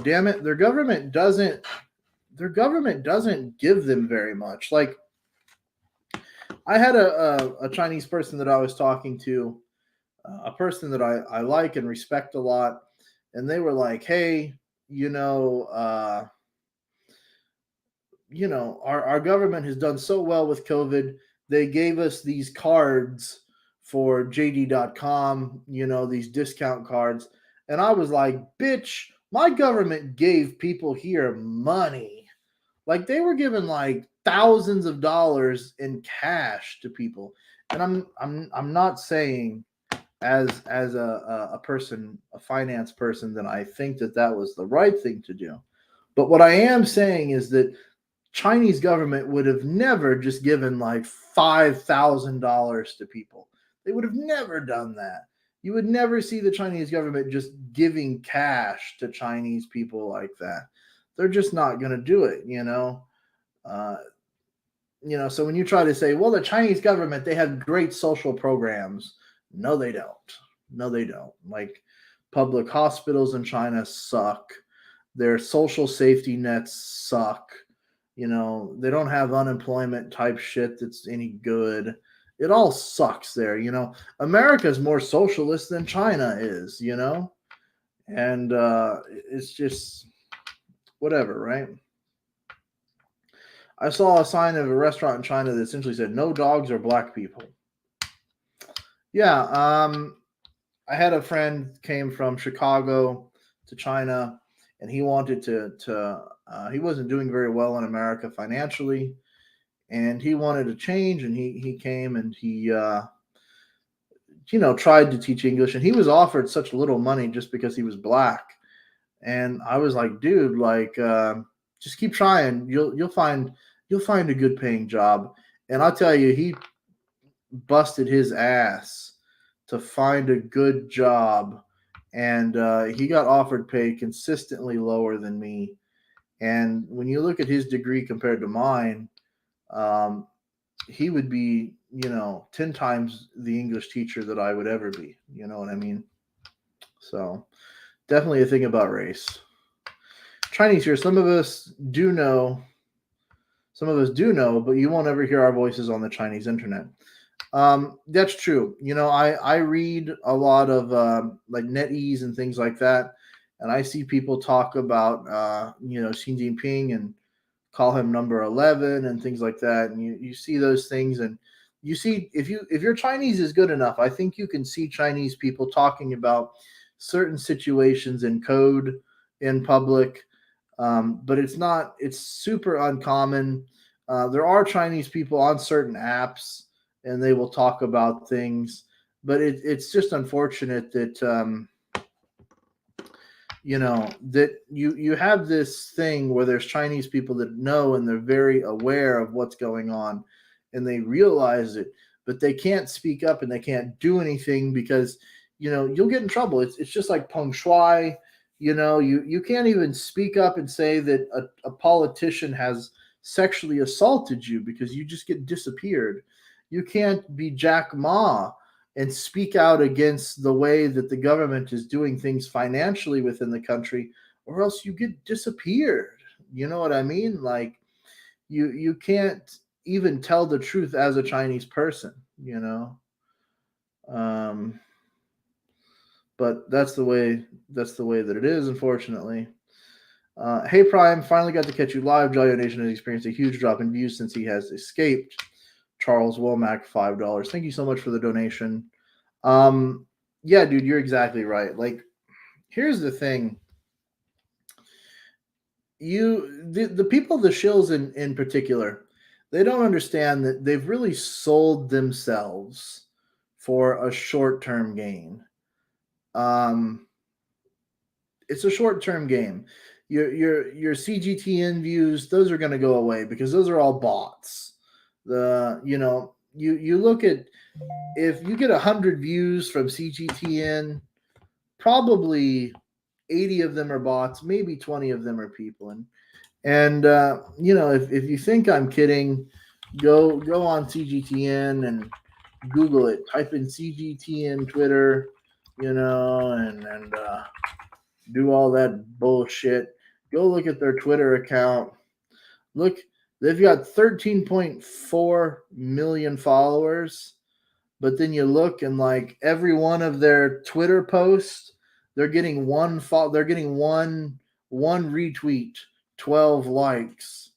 damn it, their government doesn't give them very much. Like, I had a Chinese person that I was talking to, a person that I like and respect a lot. And they were like, hey, our government has done so well with COVID. They gave us these cards for JD.com, these discount cards. And I was like, bitch, my government gave people here money. Like, they were giving like thousands of dollars in cash to people. And I'm not saying as a person, a finance person, then I think that was the right thing to do. But what I am saying is that Chinese government would have never just given like $5,000 to people. They would have never done that. You would never see the Chinese government just giving cash to Chinese people like that. They're just not going to do it, So when you try to say, well, the Chinese government, they have great social programs. No, they don't. No, they don't. Like, public hospitals in China suck. Their social safety nets suck. They don't have unemployment type shit that's any good. It all sucks there. America's more socialist than China is, and it's just whatever, right? I saw a sign of a restaurant in China that essentially said, no dogs or black people. Yeah, I had a friend came from Chicago to China, and he wanted to he wasn't doing very well in America financially, and he wanted to change, and he came and he tried to teach English, and he was offered such little money just because he was black. And I was like, dude, like, just keep trying. You'll find a good paying job. And I'll tell you, he busted his ass to find a good job, and he got offered pay consistently lower than me. And when you look at his degree compared to mine, he would be 10 times the English teacher that I would ever be. You know what I mean? So definitely a thing about race. Chinese here, some of us do know, but you won't ever hear our voices on the Chinese internet. That's true. You know, I read a lot of like NetEase and things like that, and I see people talk about you know, Xi Jinping and call him number 11 and things like that. And you see those things, and you see if your Chinese is good enough, I think you can see Chinese people talking about certain situations in code in public. But it's super uncommon. There are Chinese people on certain apps, and they will talk about things, but it's just unfortunate that you know, that you have this thing where there's Chinese people that know and they're very aware of what's going on, and they realize it, but they can't speak up and they can't do anything because, you know, you'll get in trouble. It's just like Peng Shuai. You know, you can't even speak up and say that a politician has sexually assaulted you because you just get disappeared. You can't be Jack Ma and speak out against the way that the government is doing things financially within the country, or else you get disappeared. You know what I mean? Like, you can't even tell the truth as a Chinese person, you know. um but that's the way that it is, unfortunately. Hey Prime, finally got to catch you live. Jolly Nation has experienced a huge drop in views since he has escaped. Charles Womack, $5. Thank you so much for the donation. Yeah, dude, you're exactly right. Like, here's the thing. The people, the shills in particular, they don't understand that they've really sold themselves for a short-term gain. It's a short-term game. Your CGTN views, those are going to go away because those are all bots. You know, you look at, if you get 100 views from CGTN, probably 80 of them are bots, maybe 20 of them are people. And you know, if you think I'm kidding, go on CGTN and Google it. Type in CGTN Twitter, you know, and do all that bullshit. Go look at their Twitter account. Look, they've got 13.4 million followers. But then you look, and like every one of their Twitter posts, they're getting one retweet, 12 likes.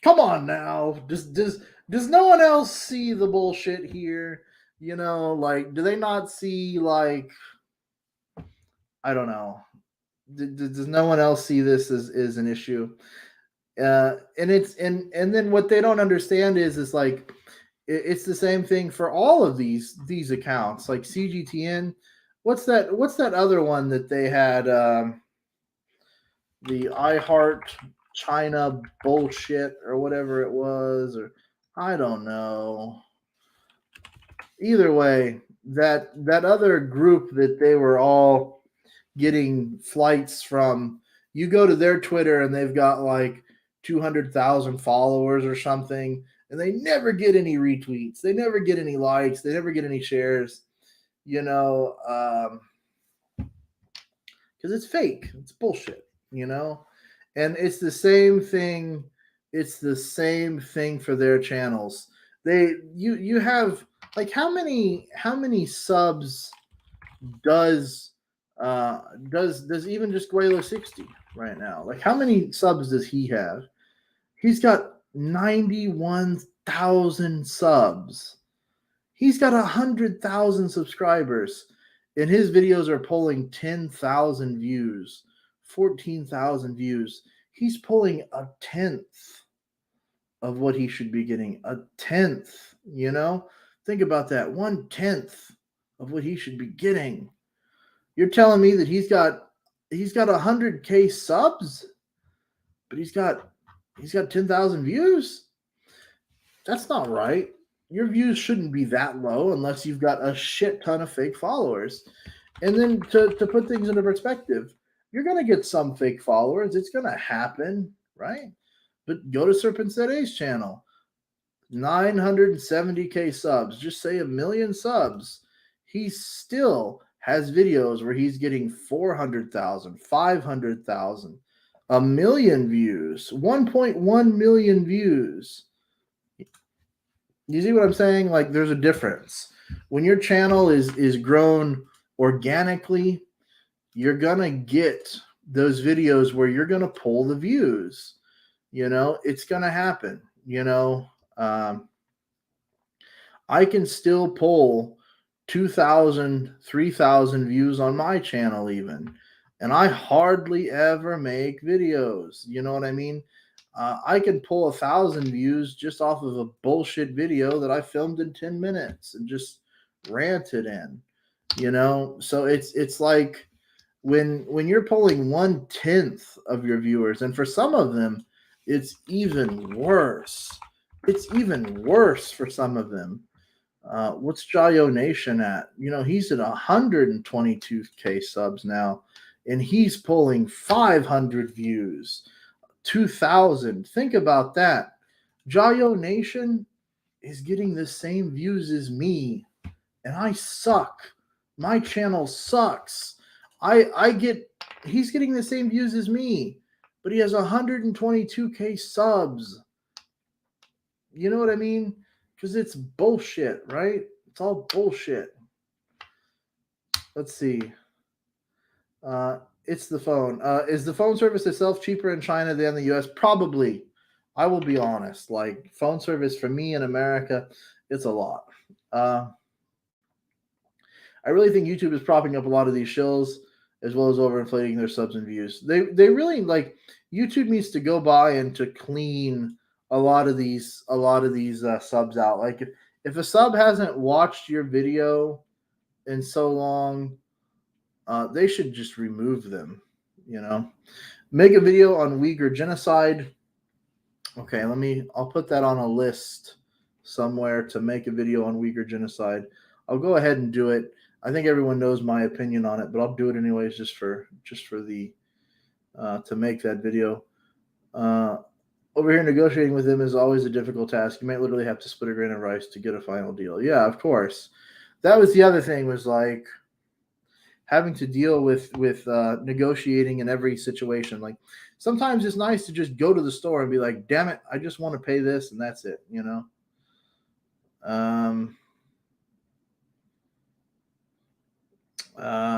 Come on now. Does no one else see the bullshit here? You know, like, do they not see, like, I don't know. Does no one else see this as an issue? And then what they don't understand is like, it's the same thing for all of these accounts, like CGTN. What's that other one that they had? The I Heart China bullshit or whatever it was, or I don't know. Either way, that other group that they were all getting flights from, you go to their Twitter and they've got like 200,000 followers or something, and they never get any retweets, they never get any likes, they never get any shares, you know, because it's fake, it's bullshit, you know. And it's the same thing. It's the same thing for their channels. You have, like, how many subs does even just Guelo60 right now? Like, how many subs does he have? He's got 91,000 subs. He's got 100,000 subscribers, and his videos are pulling 10,000 views, 14,000 views. He's pulling a tenth of what he should be getting. A tenth, you know? Think about that. 1/10 of what he should be getting. You're telling me that he's got 100K subs, but he's got 10,000 views? That's not right. Your views shouldn't be that low unless you've got a shit ton of fake followers. And then to put things into perspective, you're going to get some fake followers. It's going to happen, right? But go to Serpent's channel. 970K subs. Just say 1 million subs. He still has videos where he's getting 400,000, 500,000, 1 million views, 1.1 million views. You see what I'm saying? Like there's a difference. When your channel is grown organically, you're gonna get those videos where you're gonna pull the views. It's gonna happen. Um, I can still pull 2,000, 3,000 views on my channel even. And I hardly ever make videos. You know what I mean? I can pull 1,000 views just off of a bullshit video that I filmed in 10 minutes and just ranted in. So it's like when you're pulling 1/10 of your viewers, and for some of them, it's even worse. It's even worse for some of them. What's Jayo Nation at? He's at 122K subs now, and he's pulling 500 views, 2,000. Think about that. Jayo Nation is getting the same views as me, and I suck. My channel sucks. He's getting the same views as me, but he has 122K subs. You know what I mean? Because it's bullshit, right? It's all bullshit. Let's see. It's the phone. Is the phone service itself cheaper in China than the US? Probably. I will be honest. Like phone service for me in America, it's a lot. I really think YouTube is propping up a lot of these shills as well as overinflating their subs and views. They really like YouTube needs to go by and to clean a lot of these subs out. Like if a sub hasn't watched your video in so long, they should just remove them. Make a video on Uyghur genocide. Okay, I'll put that on a list somewhere to make a video on Uyghur genocide. I'll go ahead and do it. I think everyone knows my opinion on it, but I'll do it anyways just for the to make that video. Over here, negotiating with them is always a difficult task. You might literally have to split a grain of rice to get a final deal. Yeah, of course. That was the other thing, was like having to deal with negotiating in every situation. Like sometimes it's nice to just go to the store and be like, damn it, I just want to pay this, and that's it,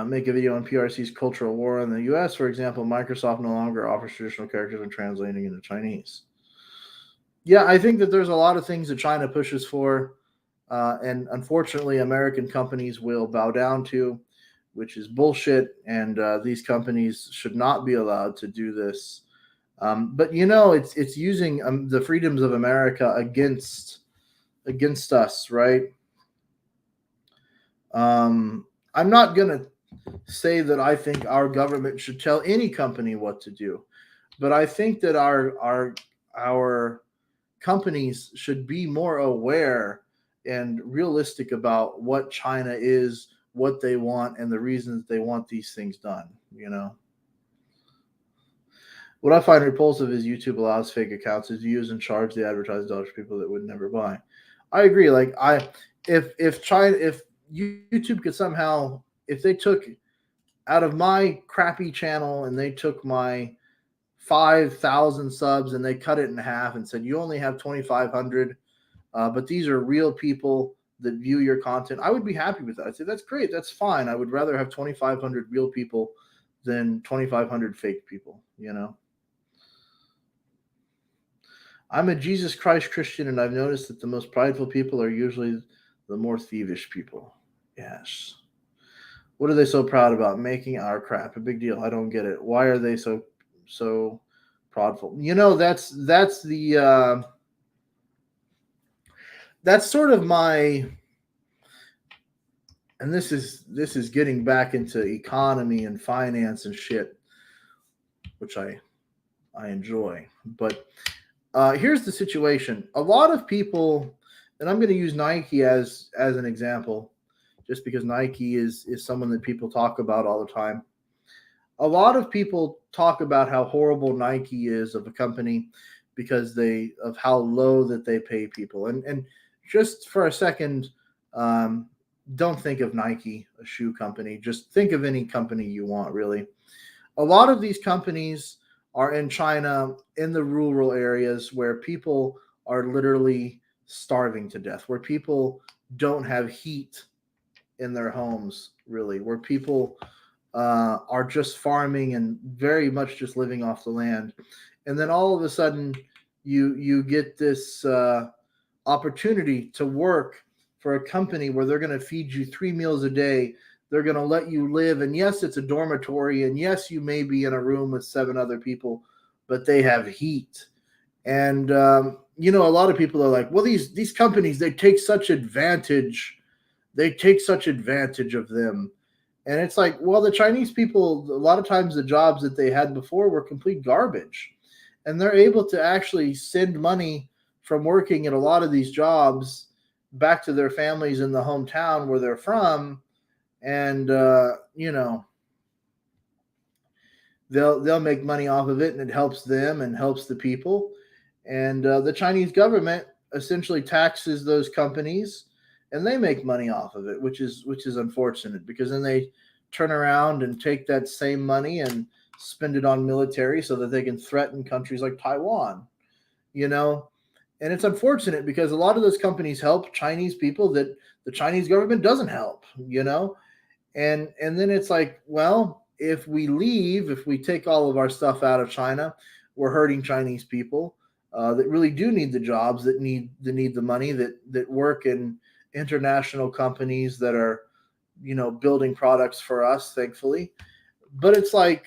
Make a video on PRC's cultural war in the US. For example, Microsoft no longer offers traditional characters when translating into Chinese. Yeah, I think that there's a lot of things that China pushes for, and unfortunately, American companies will bow down to, which is bullshit, and these companies should not be allowed to do this. But it's using the freedoms of America against us, right? I'm not gonna say that I think our government should tell any company what to do, but I think that our companies should be more aware and realistic about what China is, what they want, and the reasons they want these things done. What I find repulsive is YouTube allows fake accounts to use and charge the advertising dollars for people that would never buy. I agree. Like if YouTube could somehow, if they took out of my crappy channel and they took my 5,000 subs and they cut it in half and said, you only have 2,500, but these are real people that view your content, I would be happy with that. I'd say, that's great. That's fine. I would rather have 2,500 real people than 2,500 fake people, I'm a Jesus Christ Christian, and I've noticed that the most prideful people are usually the more thievish people. Yes. What are they so proud about? Making our crap a big deal. I don't get it. Why are they so proudful? That's sort of my, and this is getting back into economy and finance and shit, which I enjoy. But here's the situation. A lot of people, and I'm going to use Nike as an example, just because Nike is someone that people talk about all the time. A lot of people talk about how horrible Nike is of a company because of how low that they pay people. And just for a second, don't think of Nike, a shoe company. Just think of any company you want, really. A lot of these companies are in China, in the rural areas where people are literally starving to death, where people don't have heat in their homes, really, where people are just farming and very much just living off the land. And then all of a sudden, you get this opportunity to work for a company where they're going to feed you 3 meals a day. They're going to let you live. And yes, it's a dormitory. And yes, you may be in a room with 7 other people, but they have heat. And, a lot of people are like, well, these companies, they take such advantage. They take such advantage of them. And it's like, well, the Chinese people, a lot of times the jobs that they had before were complete garbage. And they're able to actually send money from working at a lot of these jobs back to their families in the hometown where they're from. And, they'll make money off of it, and it helps them and helps the people. And the Chinese government essentially taxes those companies, and they make money off of it, which is unfortunate, because then they turn around and take that same money and spend it on military so that they can threaten countries like Taiwan, And it's unfortunate because a lot of those companies help Chinese people that the Chinese government doesn't help, And then it's like, well, if we take all of our stuff out of China, we're hurting Chinese people that really do need the jobs, that need the money, that work in international companies that are, building products for us, thankfully. But it's like,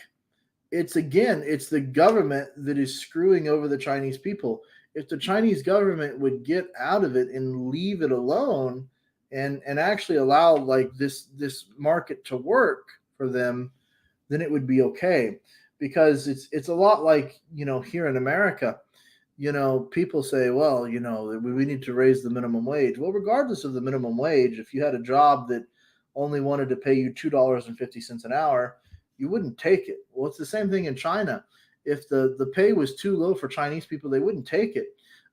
it's the government that is screwing over the Chinese people. If the Chinese government would get out of it and leave it alone and actually allow like this market to work for them, then it would be okay. Because it's a lot like, here in America, people say, well, we need to raise the minimum wage. Well, regardless of the minimum wage, if you had a job that only wanted to pay you $2.50 an hour, you wouldn't take it. Well, it's the same thing in China. If the pay was too low for Chinese people, they wouldn't take it.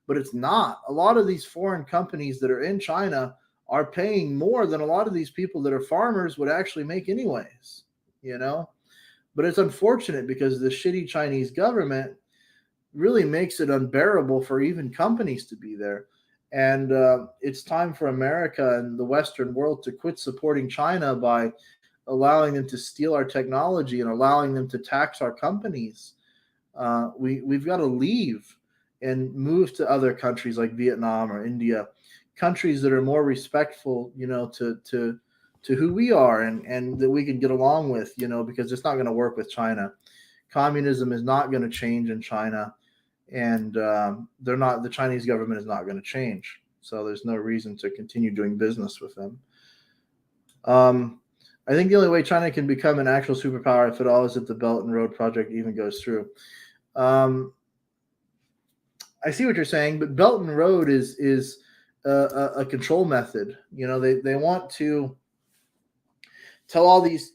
But it's not. A lot of these foreign companies that are in China are paying more than a lot of these people that are farmers would actually make anyways, But it's unfortunate because the shitty Chinese government really makes it unbearable for even companies to be there. And it's time for America and the Western world to quit supporting China by allowing them to steal our technology and allowing them to tax our companies. We've got to leave and move to other countries like Vietnam or India, countries that are more respectful, to who we are and that we can get along with, because it's not going to work with China. Communism is not going to change in China, and the Chinese government is not going to change. So there's no reason to continue doing business with them. I think the only way China can become an actual superpower, if at all, is if the Belt and Road Project even goes through. I see what you're saying, but Belt and Road is a control method. They want to tell all these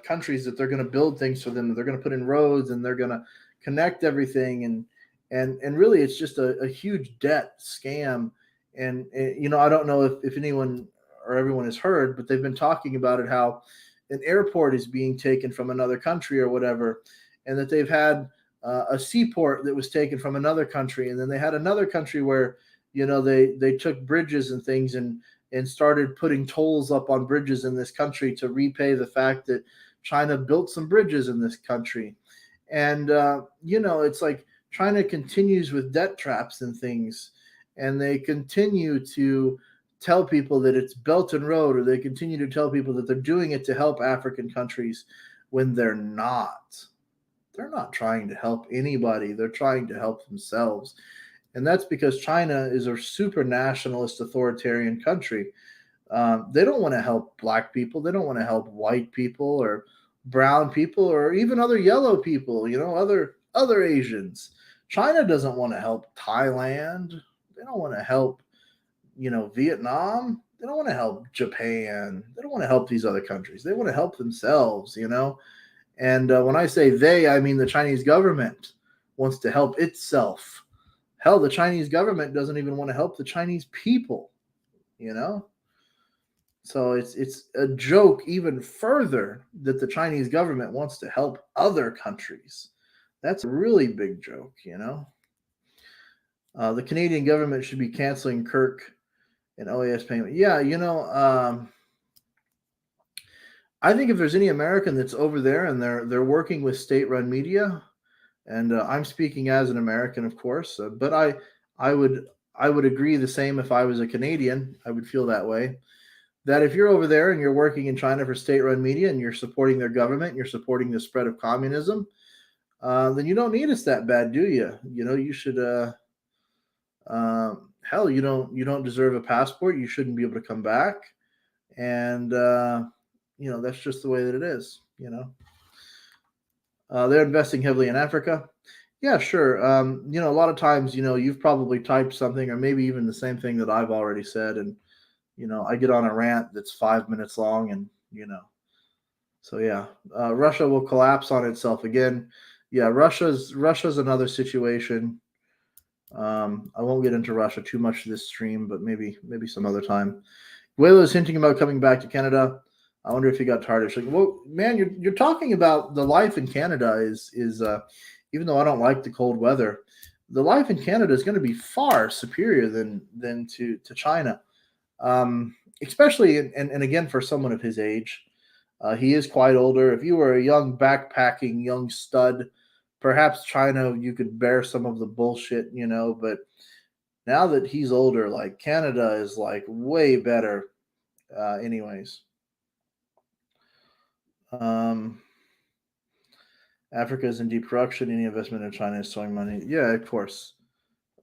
countries that they're going to build things for them, that they're going to put in roads, and they're going to connect everything, and really it's just a huge debt scam. And I don't know if anyone or everyone has heard, but they've been talking about it, how an airport is being taken from another country or whatever, and that they've had a seaport that was taken from another country, and then they had another country where they took bridges and things and started putting tolls up on bridges in this country to repay the fact that China built some bridges in this country. And it's like China continues with debt traps and things, and they continue to tell people that it's Belt and Road, or they continue to tell people that they're doing it to help African countries when they're not. They're not trying to help anybody. They're trying to help themselves. And that's because China is a super nationalist authoritarian country. They don't want to help black people. They don't want to help white people or brown people or even other yellow people, other Asians. China doesn't want to help Thailand. They don't want to help, Vietnam. They don't want to help Japan. They don't want to help these other countries. They want to help themselves, And when I say they, I mean the Chinese government wants to help itself. Hell, the Chinese government doesn't even want to help the Chinese people, So it's a joke even further that the Chinese government wants to help other countries. That's a really big joke, The Canadian government should be canceling Kirk and OAS payment. Yeah, I think if there's any American that's over there and they're working with state-run media, and I'm speaking as an American, of course, but I would I would agree the same if I was a Canadian. I would feel that way. That if you're over there and you're working in China for state-run media and you're supporting their government, and you're supporting the spread of communism, then you don't need us that bad, do you? You should. Hell, you don't deserve a passport. You shouldn't be able to come back, and that's just the way that it is. They're investing heavily in Africa. Yeah, sure. A lot of times, you've probably typed something or maybe even the same thing that I've already said, and I get on a rant that's 5 minutes long, and so yeah, Russia will collapse on itself again. Yeah, Russia's another situation. I won't get into Russia too much this stream, but maybe some other time. Guelo is hinting about coming back to Canada. I wonder if he got tired of like, well, man, you're talking about the life in Canada is even though I don't like the cold weather, the life in Canada is going to be far superior than to China, especially and again for someone of his age. He is quite older. If you were a young backpacking young stud, perhaps China you could bear some of the bullshit, but now that he's older, like Canada is like way better. Anyways. Africa is in deep corruption. Any investment in China is throwing money. Yeah, of course,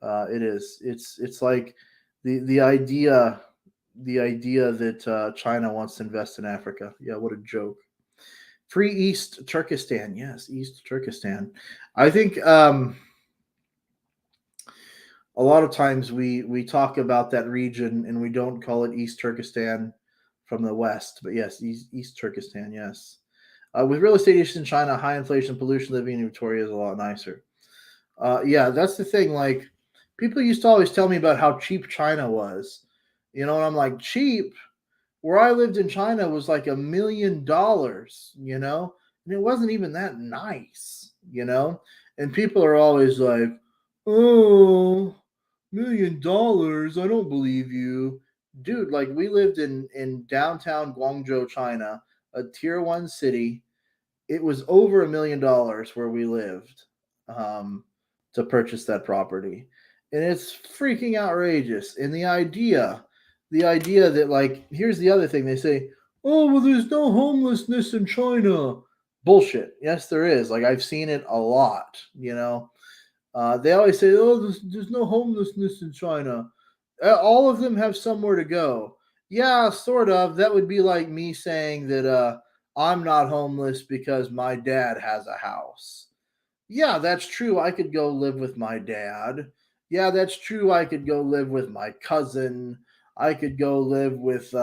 it is. It's like the idea that China wants to invest in Africa. Yeah, what a joke. Free East Turkestan. Yes, East Turkestan. I think a lot of times we talk about that region and we don't call it East Turkestan from the west, but yes, East Turkestan. Yes. With real estate issues in China, high inflation, pollution, living in Victoria is a lot nicer. Yeah, that's the thing. Like, people used to always tell me about how cheap China was. And I'm like, cheap? Where I lived in China was like $1 million, and it wasn't even that nice. And people are always like, oh, $1 million, I don't believe you. Dude, like, we lived in downtown Guangzhou, China, a tier 1 city. It was over $1 million where we lived, to purchase that property, and it's freaking outrageous. And the idea that, like, here's the other thing they say, oh well, there's no homelessness in China. Bullshit. Yes, there is. Like, I've seen it a lot. They always say, oh, there's no homelessness in China. All of them have somewhere to go. Yeah, sort of. That would be like me saying that I'm not homeless because my dad has a house. Yeah, that's true. I could go live with my dad. Yeah, that's true. I could go live with my cousin. I could go live with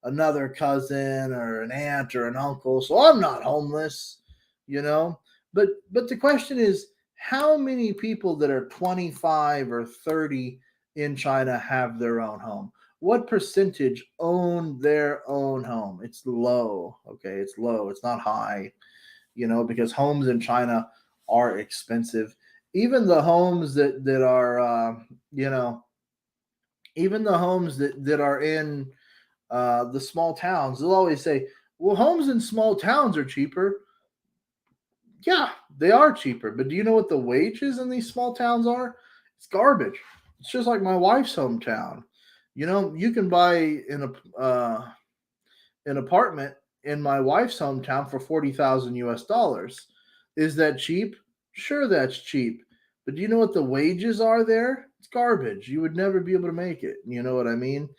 another cousin or an aunt or an uncle. So I'm not homeless, you know. But the question is, how many people that are 25 or 30 in China have their own home? What percentage own their own home? It's low. Okay, it's low. It's not high, because homes in China are expensive. Even the homes that are, even the homes that are in the small towns, they'll always say, well, homes in small towns are cheaper. Yeah, they are cheaper. But do you know what the wages in these small towns are? It's garbage. It's just like my wife's hometown. You can buy an apartment in my wife's hometown for 40,000 US dollars. Is that cheap? Sure, that's cheap. But do you know what the wages are there? It's garbage. You would never be able to make it. You know what I mean?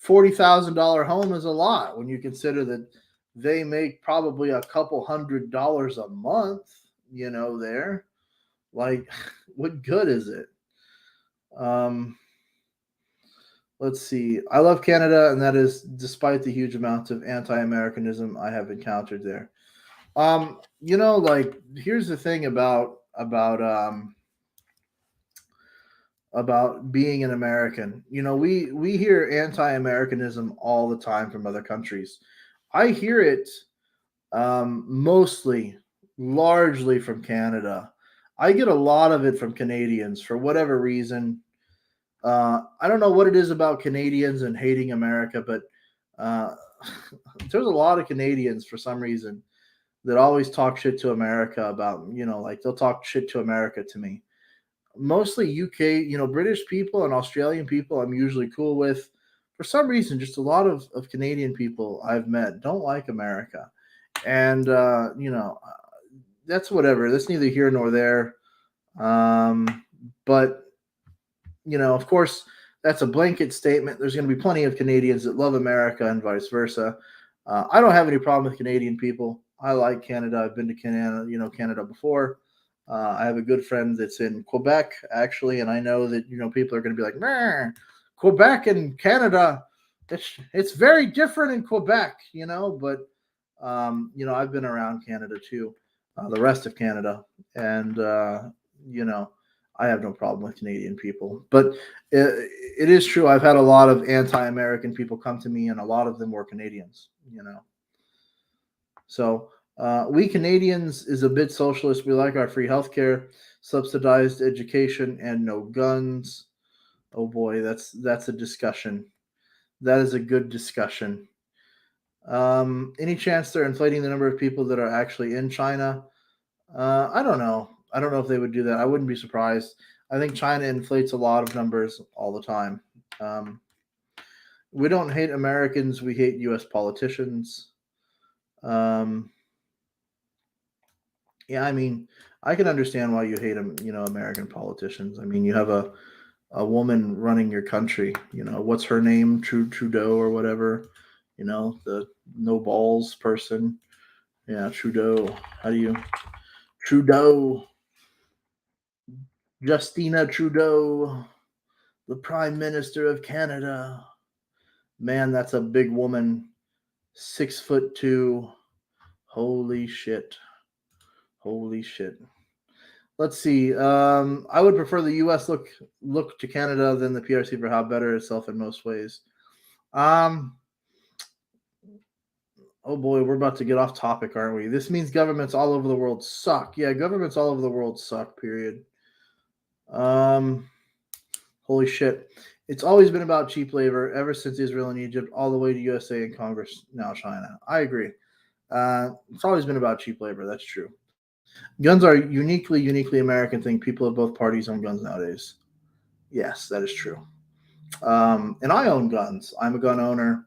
$40,000 home is a lot when you consider that they make probably a couple $100 a month, there. Like, what good is it? Let's see. I love Canada, and that is despite the huge amounts of anti-Americanism I have encountered there. Like, here's the thing about being an American. We hear anti-Americanism all the time from other countries. I hear it largely from Canada. I get a lot of it from Canadians for whatever reason. I don't know what it is about Canadians and hating America, but uh, there's a lot of Canadians for some reason that always talk shit to America about, like they'll talk shit to America to me. Mostly UK, British people and Australian people I'm usually cool with. For some reason, just a lot of Canadian people I've met don't like America. And, that's whatever. That's neither here nor there. But, of course, that's a blanket statement. There's going to be plenty of Canadians that love America and vice versa. I don't have any problem with Canadian people. I like Canada. I've been to Canada before. I have a good friend that's in Quebec, actually, and I know that people are going to be like, "Nah, Quebec and Canada, it's very different in Quebec," But I've been around Canada too, the rest of Canada, and I have no problem with Canadian people. But it is true. I've had a lot of anti-American people come to me, and a lot of them were Canadians. So we Canadians is a bit socialist. We like our free healthcare, subsidized education, and no guns. Oh boy, that's a discussion. That is a good discussion. Any chance they're inflating the number of people that are actually in China? I don't know. I don't know if they would do that. I wouldn't be surprised. I think China inflates a lot of numbers all the time. We don't hate Americans. We hate U.S. politicians. Yeah, I mean, I can understand why you hate them, American politicians. I mean, you have a woman running your country. What's her name? Trudeau or whatever. The no balls person. Yeah, Trudeau. How do you Trudeau? Justina Trudeau, the Prime Minister of Canada. Man, that's a big woman. 6'2". Holy shit. Holy shit. Let's see. I would prefer the U.S. look to Canada than the PRC for how better itself in most ways. Oh boy, we're about to get off topic, aren't we? This means governments all over the world suck. Yeah, governments all over the world suck. Period. Holy shit. It's always been about cheap labor ever since Israel and Egypt, all the way to USA and Congress, now China. I agree. It's always been about cheap labor. That's true. Guns are uniquely American thing. People of both parties own guns nowadays. Yes, that is true. And I own guns. I'm a gun owner.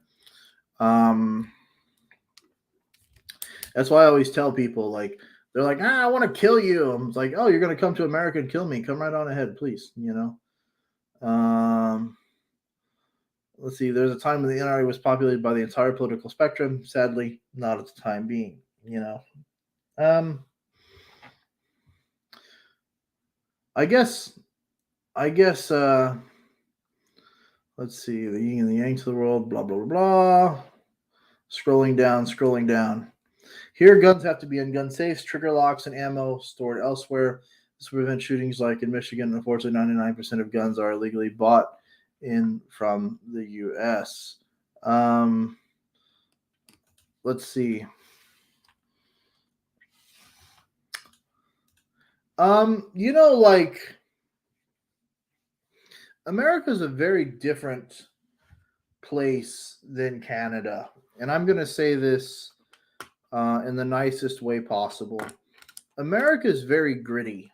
That's why I always tell people, like, they're like, I want to kill you. I'm like, oh, you're going to come to America and kill me. Come right on ahead, please. Let's see. There's a time when the NRA was populated by the entire political spectrum. Sadly, not at the time being. I guess. Let's see. The yin and the yang to the world. Blah blah blah blah. Scrolling down. Here, guns have to be in gun safes, trigger locks, and ammo stored elsewhere. This will prevent shootings like in Michigan. Unfortunately, 99% of guns are illegally bought in from the U.S. Let's see. Like, America's a very different place than Canada. And I'm going to say this in the nicest way possible. America is very gritty.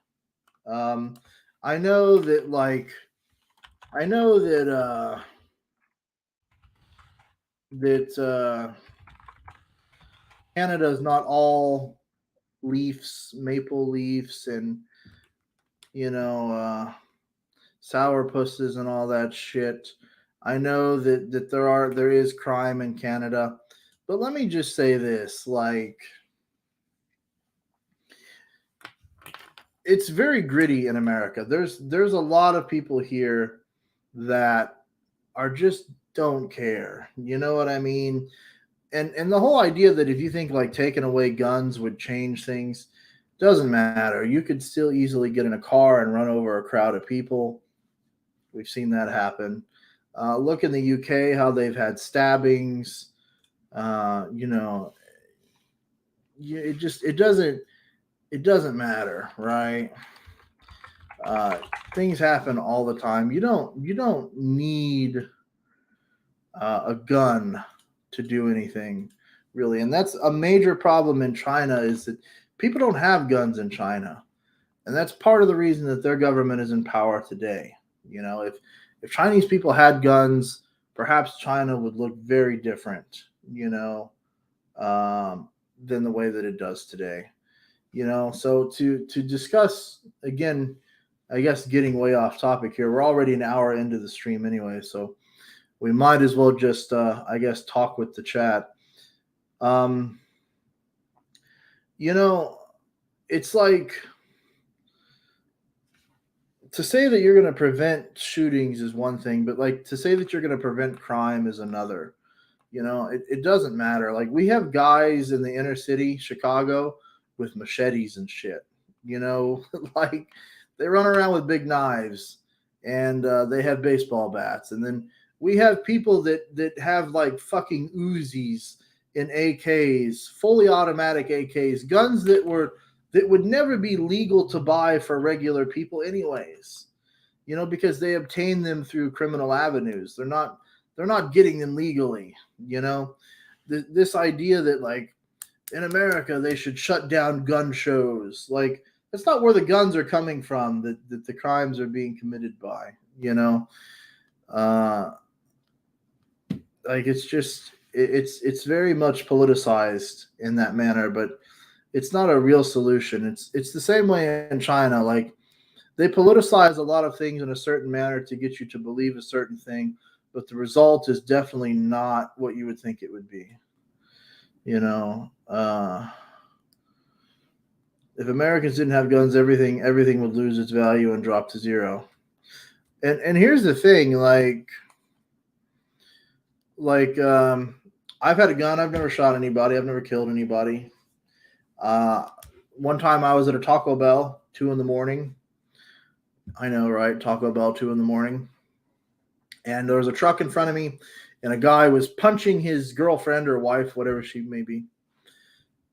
I know that Canada is not all leaves, maple leaves, and sourpusses and all that shit. I know that there is crime in Canada, but let me just say this: like, it's very gritty in America. There's a lot of people here that are just don't care. You know what I mean? And the whole idea that if you think like taking away guns would change things, doesn't matter. You could still easily get in a car and run over a crowd of people. We've seen that happen. Look in the UK, how they've had stabbings. It doesn't matter, right? Things happen all the time. You don't need a gun to do anything really, and that's a major problem in China. Is that people don't have guns in China, and that's part of the reason that their government is in power today. You know, if Chinese people had guns, perhaps China would look very different. You know, than the way that it does today. You know, so to discuss again, I guess getting way off topic here. We're already an hour into the stream anyway, so we might as well just I guess talk with the chat. Um, you know, it's like to say that you're going to prevent shootings is one thing, but like to say that you're going to prevent crime is another. You know, it doesn't matter. Like we have guys in the inner city, Chicago, with machetes and shit. You know, like they run around with big knives and they have baseball bats. And then we have people that have like fucking Uzis and AKs, fully automatic AKs, guns that would never be legal to buy for regular people anyways. You know, because they obtain them through criminal avenues. They're not getting them legally. You know, this idea that like in America they should shut down gun shows, like that's not where the guns are coming from that the crimes are being committed by. You know, like it's just it's very much politicized in that manner, but it's not a real solution. It's the same way in China. Like they politicize a lot of things in a certain manner to get you to believe a certain thing, but the result is definitely not what you would think it would be. You know, if Americans didn't have guns, everything would lose its value and drop to zero. And here's the thing, like I've had a gun. I've never shot anybody. I've never killed anybody. One time I was at a Taco Bell, 2 a.m. I know, right? Taco Bell, 2 a.m. And there was a truck in front of me, and a guy was punching his girlfriend or wife, whatever she may be.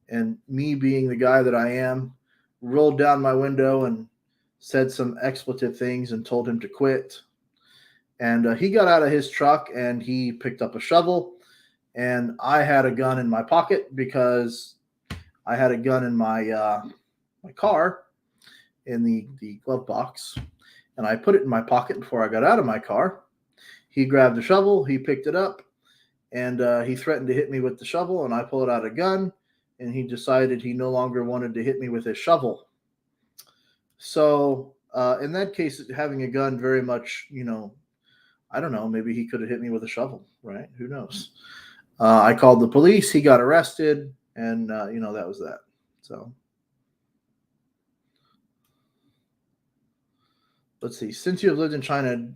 And me being the guy that I am, rolled down my window and said some expletive things and told him to quit. And he got out of his truck and he picked up a shovel. And I had a gun in my pocket because I had a gun in my my car in the glove box. And I put it in my pocket before I got out of my car. He grabbed the shovel, he picked it up, and he threatened to hit me with the shovel, and I pulled out a gun, and he decided he no longer wanted to hit me with his shovel. So in that case, having a gun very much, you know, I don't know, maybe he could have hit me with a shovel, right? Who knows? I called the police, he got arrested, and, you know, that was that. So let's see. Since you have lived in China,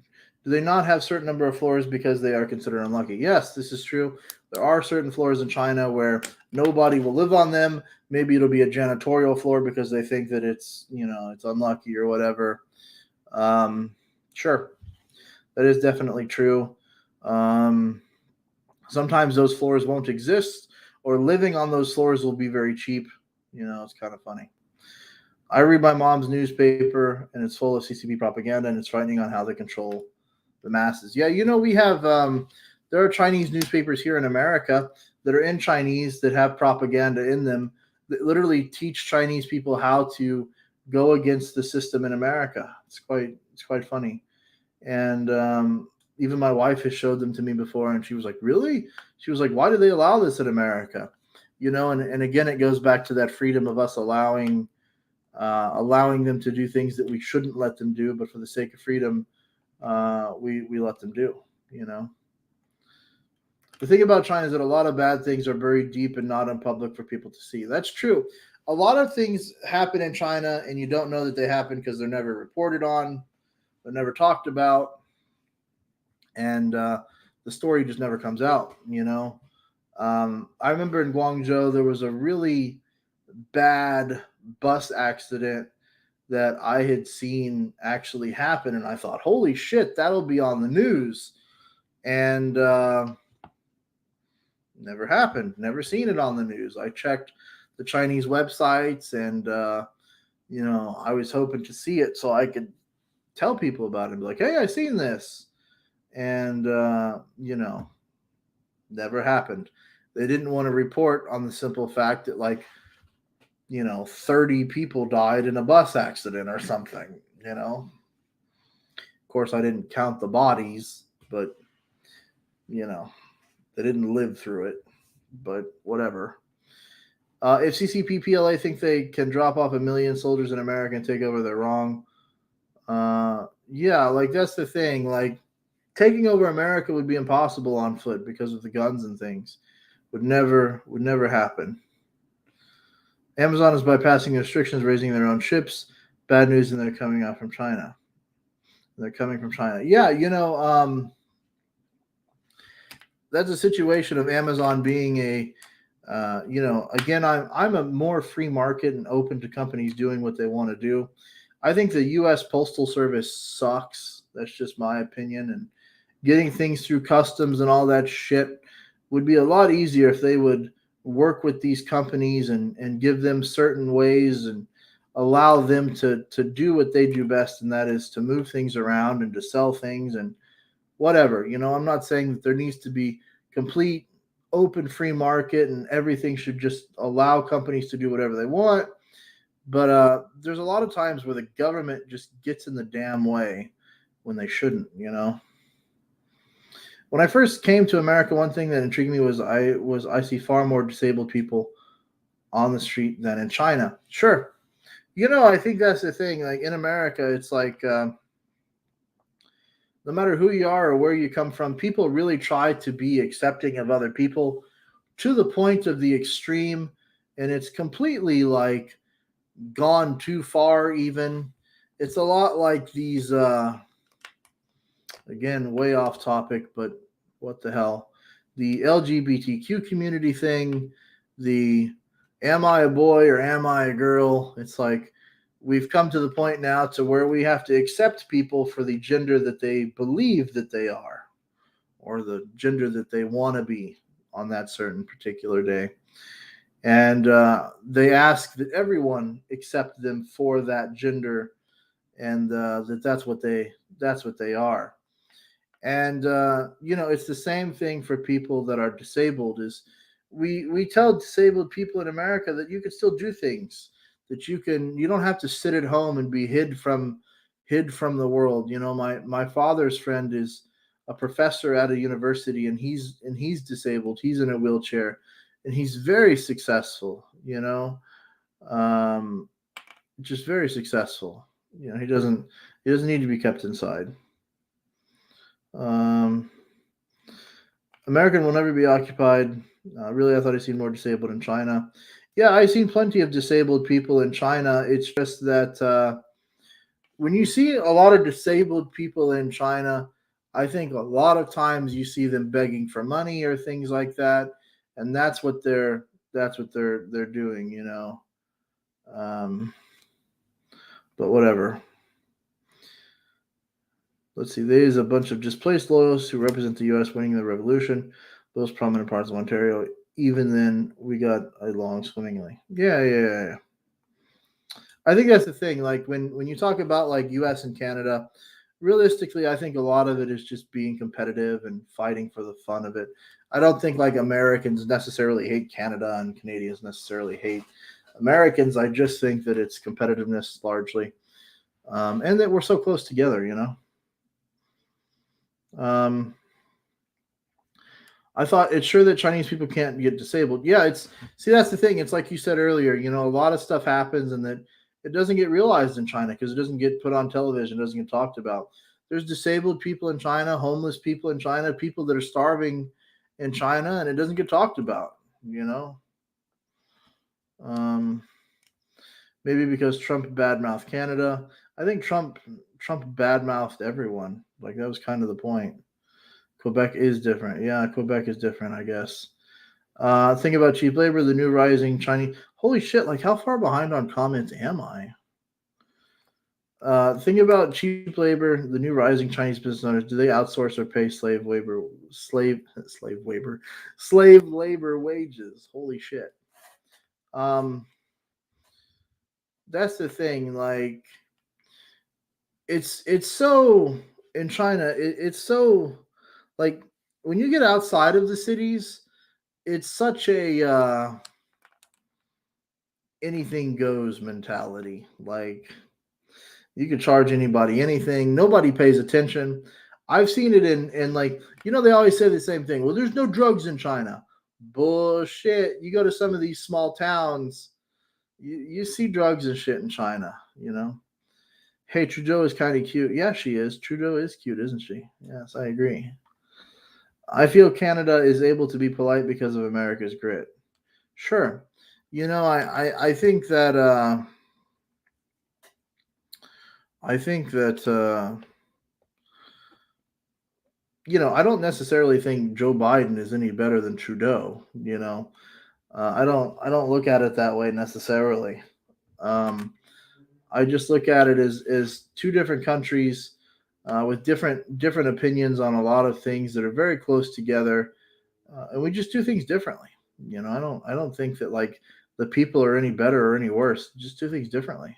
do they not have certain number of floors because they are considered unlucky? Yes, this is true. There are certain floors in China where nobody will live on them. Maybe it'll be a janitorial floor because they think that it's, you know, it's unlucky or whatever. Sure. That is definitely true. Sometimes those floors won't exist, or living on those floors will be very cheap. You know, it's kind of funny. I read my mom's newspaper, and it's full of CCP propaganda, and it's frightening on how they control the masses. Yeah, you know, we have there are Chinese newspapers here in America that are in Chinese that have propaganda in them that literally teach Chinese people how to go against the system in America. It's quite funny. And even my wife has showed them to me before, and she was like, really? She was like, why do they allow this in America? You know, and again, it goes back to that freedom of us allowing them to do things that we shouldn't let them do, but for the sake of freedom, we let them do. You know, the thing about China is that a lot of bad things are buried deep and not in public for people to see. That's true. A lot of things happen in China, and you don't know that they happen because they're never reported on, they're never talked about, and the story just never comes out. You know, I remember in Guangzhou there was a really bad bus accident that I had seen actually happen, and I thought, holy shit, that'll be on the news. And never happened. Never seen it on the news. I checked the Chinese websites, and you know, I was hoping to see it so I could tell people about it and be like, hey, I seen this. And, never happened. They didn't want to report on the simple fact that, like, 30 people died in a bus accident or something, Of course, I didn't count the bodies, but, they didn't live through it. But whatever. If CCP-PLA think they can drop off 1 million soldiers in America and take over, they're wrong. Yeah, like, that's the thing. Like, taking over America would be impossible on foot because of the guns and things. Would never happen. Amazon is bypassing restrictions, raising their own ships. Bad news, and they're coming out from China. They're coming from China. Yeah, that's a situation of Amazon being a, again, I'm a more free market and open to companies doing what they want to do. I think the U.S. Postal Service sucks. That's just my opinion. And getting things through customs and all that shit would be a lot easier if they would work with these companies and give them certain ways and allow them to do what they do best, and that is to move things around and to sell things and whatever. I'm not saying that there needs to be complete open free market and everything should just allow companies to do whatever they want. But there's a lot of times where the government just gets in the damn way when they shouldn't, When I first came to America, one thing that intrigued me was I see far more disabled people on the street than in China. Sure. I think that's the thing. Like, in America, it's like, no matter who you are or where you come from, people really try to be accepting of other people to the point of the extreme. And it's completely, like, gone too far even. It's a lot like these, again, way off topic, but what the hell? The LGBTQ community thing, the am I a boy or am I a girl? It's like we've come to the point now to where we have to accept people for the gender that they believe that they are, or the gender that they want to be on that certain particular day. And they ask that everyone accept them for that gender, and that's what they are. And it's the same thing for people that are disabled. Is we tell disabled people in America that you can still do things, that you don't have to sit at home and be hid from the world. My father's friend is a professor at a university, and he's disabled. He's in a wheelchair, and he's very successful. Just very successful. He doesn't need to be kept inside. American will never be occupied. Really, I thought I'd seen more disabled in China. Yeah, I've seen plenty of disabled people in China. It's just that when you see a lot of disabled people in China, I think a lot of times you see them begging for money or things like that, and that's what they're doing. But whatever. Let's see. There's a bunch of displaced loyalists who represent the U.S. winning the revolution. Those prominent parts of Ontario. Even then, we got along swimmingly. Yeah. I think that's the thing. Like, when you talk about, like, U.S. and Canada, realistically, I think a lot of it is just being competitive and fighting for the fun of it. I don't think, like, Americans necessarily hate Canada and Canadians necessarily hate Americans. I just think that it's competitiveness largely, and that we're so close together. I thought it's sure that Chinese people can't get disabled. Yeah, that's the thing. It's like you said earlier, a lot of stuff happens and that it doesn't get realized in China because it doesn't get put on television, it doesn't get talked about. There's disabled people in China, homeless people in China, people that are starving in China, and it doesn't get talked about, Maybe because Trump badmouthed Canada. I think Trump badmouthed everyone. Like, that was kind of the point. Quebec is different. Yeah, Quebec is different, I guess. Think about cheap labor, the new rising Chinese. Holy shit, like, how far behind on comments am I? Think about cheap labor, the new rising Chinese business owners. Do they outsource or pay slave labor wages? Holy shit. That's the thing. Like, it's so in China. It's so like when you get outside of the cities, it's such a anything goes mentality. Like you could charge anybody anything. Nobody pays attention. I've seen it in like they always say the same thing. Well, there's no drugs in China. Bullshit. You go to some of these small towns, you see drugs and shit in China. Hey, Trudeau is kind of cute. Yeah, she is. Trudeau is cute, isn't she? Yes, I agree. I feel Canada is able to be polite because of America's grit. Sure. I think that I think that I don't necessarily think Joe Biden is any better than Trudeau. I don't look at it that way necessarily. I just look at it as two different countries with different opinions on a lot of things that are very close together, and we just do things differently. I don't think that like the people are any better or any worse. Just do things differently.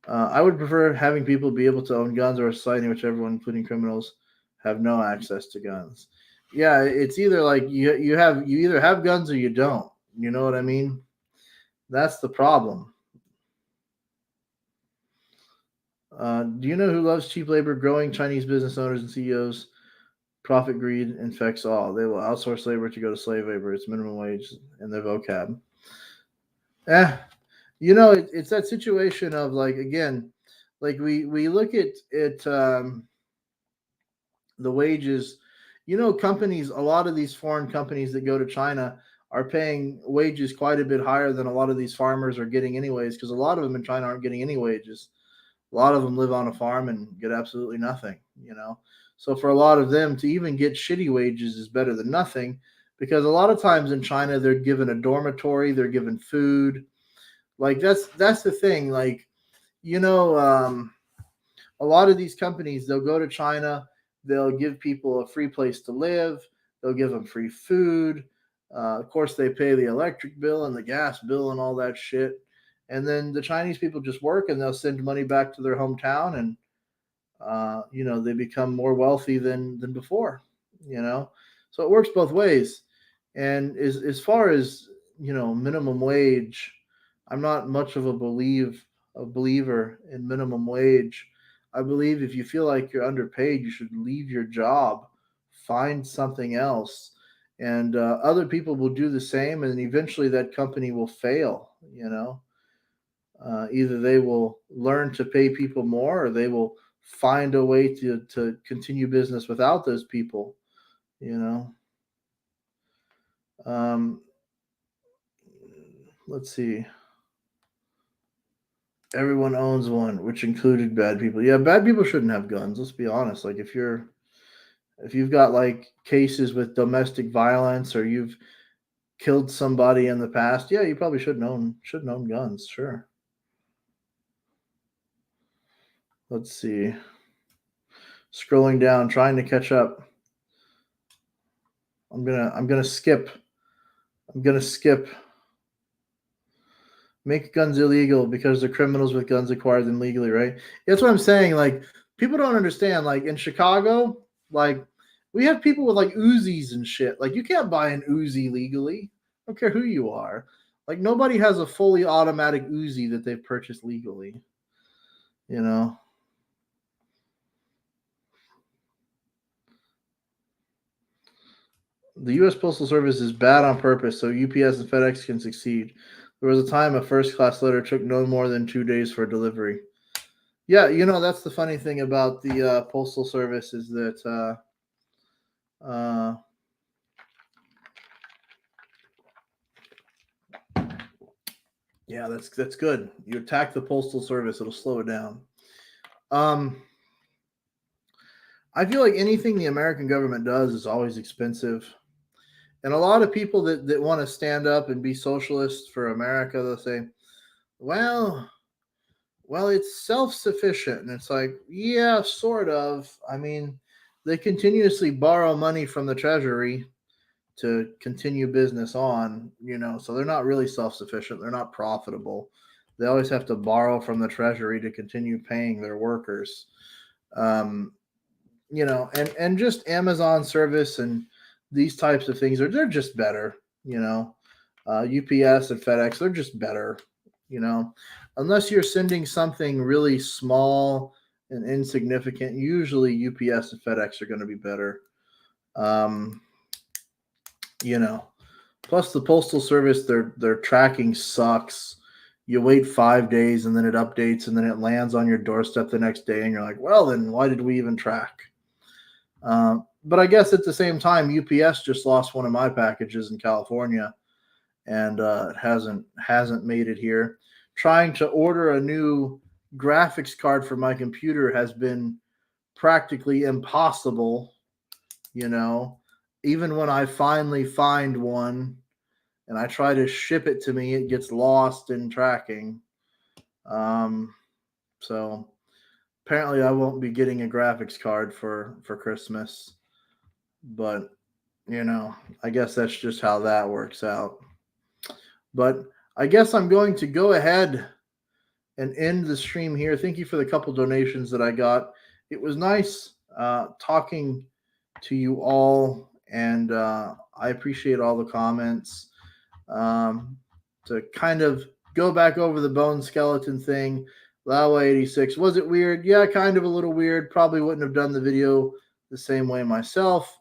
I would prefer having people be able to own guns or a society in which everyone, including criminals, have no access to guns. Yeah, it's either like you either have guns or you don't. You know what I mean? That's the problem. Do you know who loves cheap labor? Growing Chinese business owners and CEOs. Profit greed infects all. They will outsource labor to go to slave labor. It's minimum wage in their vocab. Eh, it's that situation of like again, like we look at the wages. Companies. A lot of these foreign companies that go to China are paying wages quite a bit higher than a lot of these farmers are getting anyways, because a lot of them in China aren't getting any wages. A lot of them live on a farm and get absolutely nothing. So for a lot of them to even get shitty wages is better than nothing, because a lot of times in China they're given a dormitory, they're given food. Like that's the thing. Like a lot of these companies, they'll go to China, they'll give people a free place to live, they'll give them free food. Of course, they pay the electric bill and the gas bill and all that shit. And then the Chinese people just work and they'll send money back to their hometown, and they become more wealthy than before. So it works both ways. And as far as minimum wage, I'm not much of a believer in minimum wage. I believe if you feel like you're underpaid, you should leave your job, find something else, and other people will do the same, and eventually that company will fail. Either they will learn to pay people more, or they will find a way to continue business without those people. You know. Let's see. Everyone owns one, which included bad people. Yeah, bad people shouldn't have guns. Let's be honest. Like if you've got like cases with domestic violence, or you've killed somebody in the past, yeah, you probably shouldn't own guns. Sure. Let's see. Scrolling down, trying to catch up. I'm gonna skip. I'm gonna skip. Make guns illegal because the criminals with guns acquired them legally, right? That's what I'm saying. Like people don't understand. Like in Chicago, like we have people with like Uzis and shit. Like you can't buy an Uzi legally. I don't care who you are. Like nobody has a fully automatic Uzi that they've purchased legally. You know. The U.S. Postal Service is bad on purpose so UPS and FedEx can succeed. There was a time a first-class letter took no more than 2 days for delivery. Yeah, that's the funny thing about the Postal Service is that yeah, that's good. You attack the Postal Service, it'll slow it down. I feel like anything the American government does is always expensive. And a lot of people that want to stand up and be socialists for America, they'll say, well, it's self-sufficient. And it's like, yeah, sort of. I mean, they continuously borrow money from the Treasury to continue business on, so they're not really self-sufficient. They're not profitable. They always have to borrow from the treasury to continue paying their workers. You know, and just Amazon service and these types of things they're just better. You know, UPS and FedEx, they're just better. You know, unless you're sending something really small and insignificant, usually UPS and FedEx are going to be better. You know, plus the postal service, their tracking sucks. You wait 5 days and then it updates and then it lands on your doorstep the next day, and you're like, well, then why did we even track? But I guess at the same time, UPS just lost one of my packages in California, and it hasn't made it here. Trying to order a new graphics card for my computer has been practically impossible. You know, even when I finally find one and I try to ship it to me, it gets lost in tracking. So apparently, I won't be getting a graphics card for Christmas, but you know, I guess that's just how that works out. But I guess I'm going to go ahead and end the stream here. Thank you for the couple donations that I got. It was nice talking to you all, and I appreciate all the comments. To kind of go back over the bone skeleton thing, Laowhy86, was it weird? Yeah, kind of a little weird. Probably wouldn't have done the video the same way myself.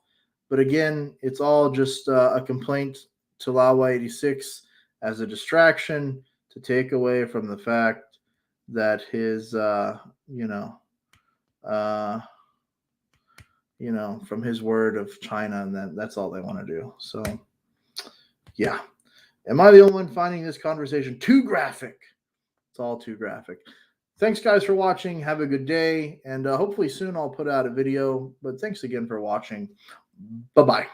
But again, it's all just a complaint to Laowhy86 as a distraction to take away from the fact that his, from his word of China, and that's all they want to do. So, yeah. Am I the only one finding this conversation too graphic? It's all too graphic. Thanks, guys, for watching. Have a good day, and hopefully soon I'll put out a video. But thanks again for watching. Bye-bye.